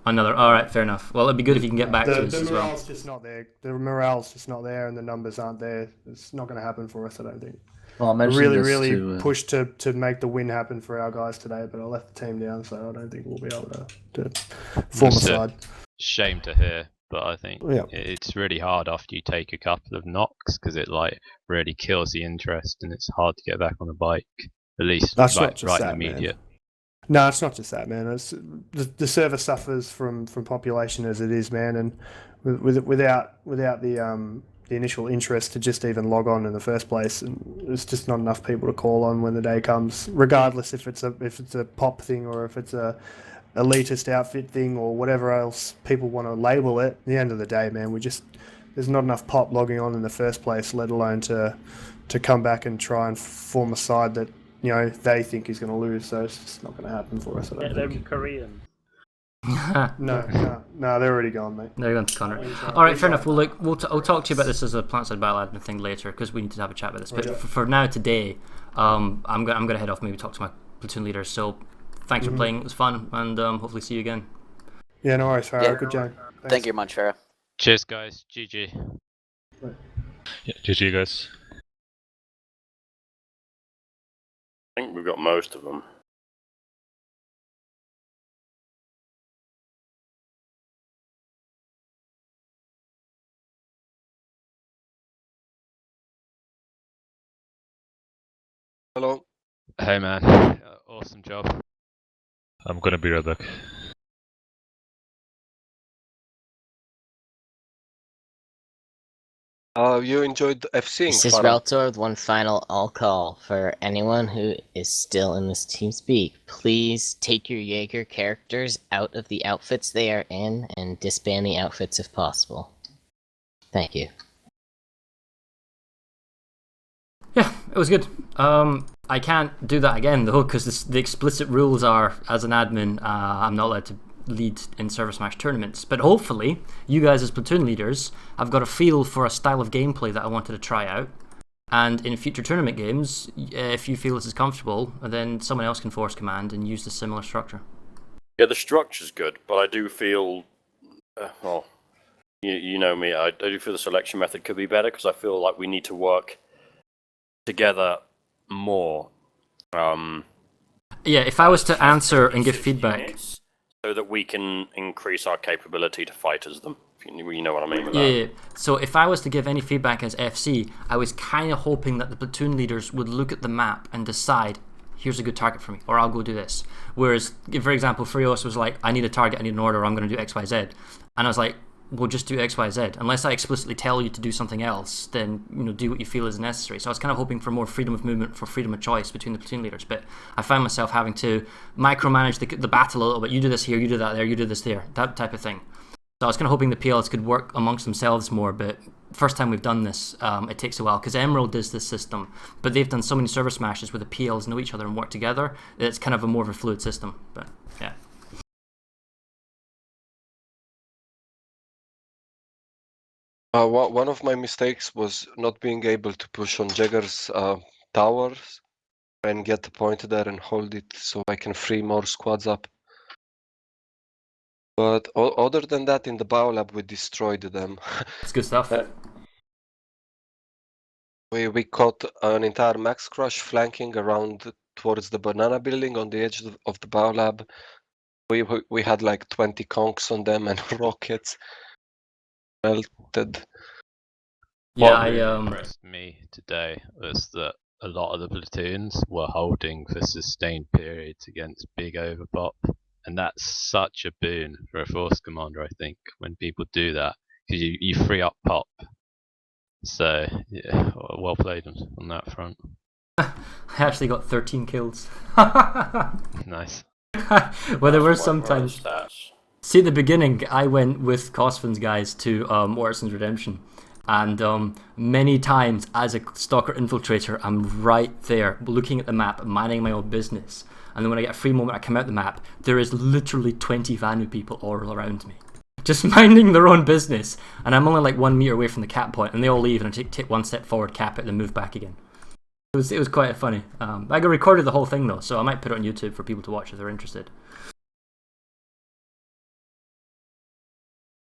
Alright, fair enough. Well, it'd be good if you can get back to us as well. The morale's just not there. The morale's just not there, and the numbers aren't there. It's not going to happen for us, I don't think. Well, I really pushed to make the win happen for our guys today, but I left the team down, so I don't think we'll be able to form a side. Shame to hear, but I think it's really hard after you take a couple of knocks, because it really kills the interest, and it's hard to get back on the bike. At least That's right in the immediate. No, it's not just that, man. It's the server suffers from population as it is, man, and without the initial interest to just even log on in the first place, and there's just not enough people to call on when the day comes, regardless if it's a pop thing or if it's a elitist outfit thing or whatever else people want to label it. At the end of the day, man, there's not enough pop logging on in the first place, let alone to come back and try and form a side that they think is going to lose. So it's just not going to happen for us. I don't think. They're Korean. No, they're already gone, mate. They're gone to Connor. All right, fair enough. Well, look, I'll talk to you about this as a Planetside Battle admin thing later, because we need to have a chat about this. But for now, today, I'm going to head off, maybe talk to my platoon leader. So thanks for playing. It was fun, and hopefully see you again. Yeah, no worries, Fara. Good job. Thank you much, Fara. Cheers, guys. GG. Yeah, GG, guys. I think we've got most of them. Hello. Hey, man. Awesome job. I'm gonna be right back. You enjoyed FC? This is Reltor with one final all-call for anyone who is still in this TeamSpeak. Please take your Jaeger characters out of the outfits they are in and disband the outfits if possible. Thank you. Yeah, it was good. I can't do that again though, because the explicit rules are, as an admin, I'm not allowed to lead in ServerSmash tournaments. But hopefully, you guys as platoon leaders have got a feel for a style of gameplay that I wanted to try out. And in future tournament games, if you feel this is comfortable, then someone else can force command and use the similar structure. Yeah, the structure's good, but I do feel, well, you know me, I do feel the selection method could be better, because I feel like we need to work together more. Yeah, if I was to answer and give feedback, so that we can increase our capability to fight as them. You know what I mean with Yeah. So if I was to give any feedback as FC, I was kind of hoping that the platoon leaders would look at the map and decide, here's a good target for me, or I'll go do this. Whereas, for example, Frios was like, I need a target, I need an order, I'm going to do X, Y, Z. And I was like, well, just do X, Y, Z. Unless I explicitly tell you to do something else, then do what you feel is necessary. So I was kind of hoping for more freedom of movement, for freedom of choice between the platoon leaders. But I found myself having to micromanage the battle a little bit. You do this here, you do that there, you do this there, that type of thing. So I was kind of hoping the PLs could work amongst themselves more, but first time we've done this, it takes a while, because Emerald does this system, but they've done so many server smashes where the PLs know each other and work together, it's kind of a more of a fluid system, but yeah. One of my mistakes was not being able to push on Jagger's towers and get the point there and hold it so I can free more squads up. But other than that, in the biolab, we destroyed them. It's good stuff. We caught an entire max crush flanking around towards the banana building on the edge of the biolab. We had like 20 conks on them and rockets melted. What really impressed me today was that a lot of the platoons were holding for sustained periods against big overpop, and that's such a boon for a force commander, I think, when people do that, because you free up pop. So, yeah, well played on that front. I actually got 13 kills. Nice. Well, there were some times. See, at the beginning, I went with Cosfin's guys to Waterson's Redemption. And many times, as a stalker infiltrator, I'm right there, looking at the map, minding my own business. And then when I get a free moment, I come out the map, there is literally 20 Vanu people all around me. Just minding their own business. And I'm only like 1 meter away from the cap point, and they all leave, and I take one step forward, cap it, then move back again. It was quite funny. I recorded the whole thing though, so I might put it on YouTube for people to watch if they're interested.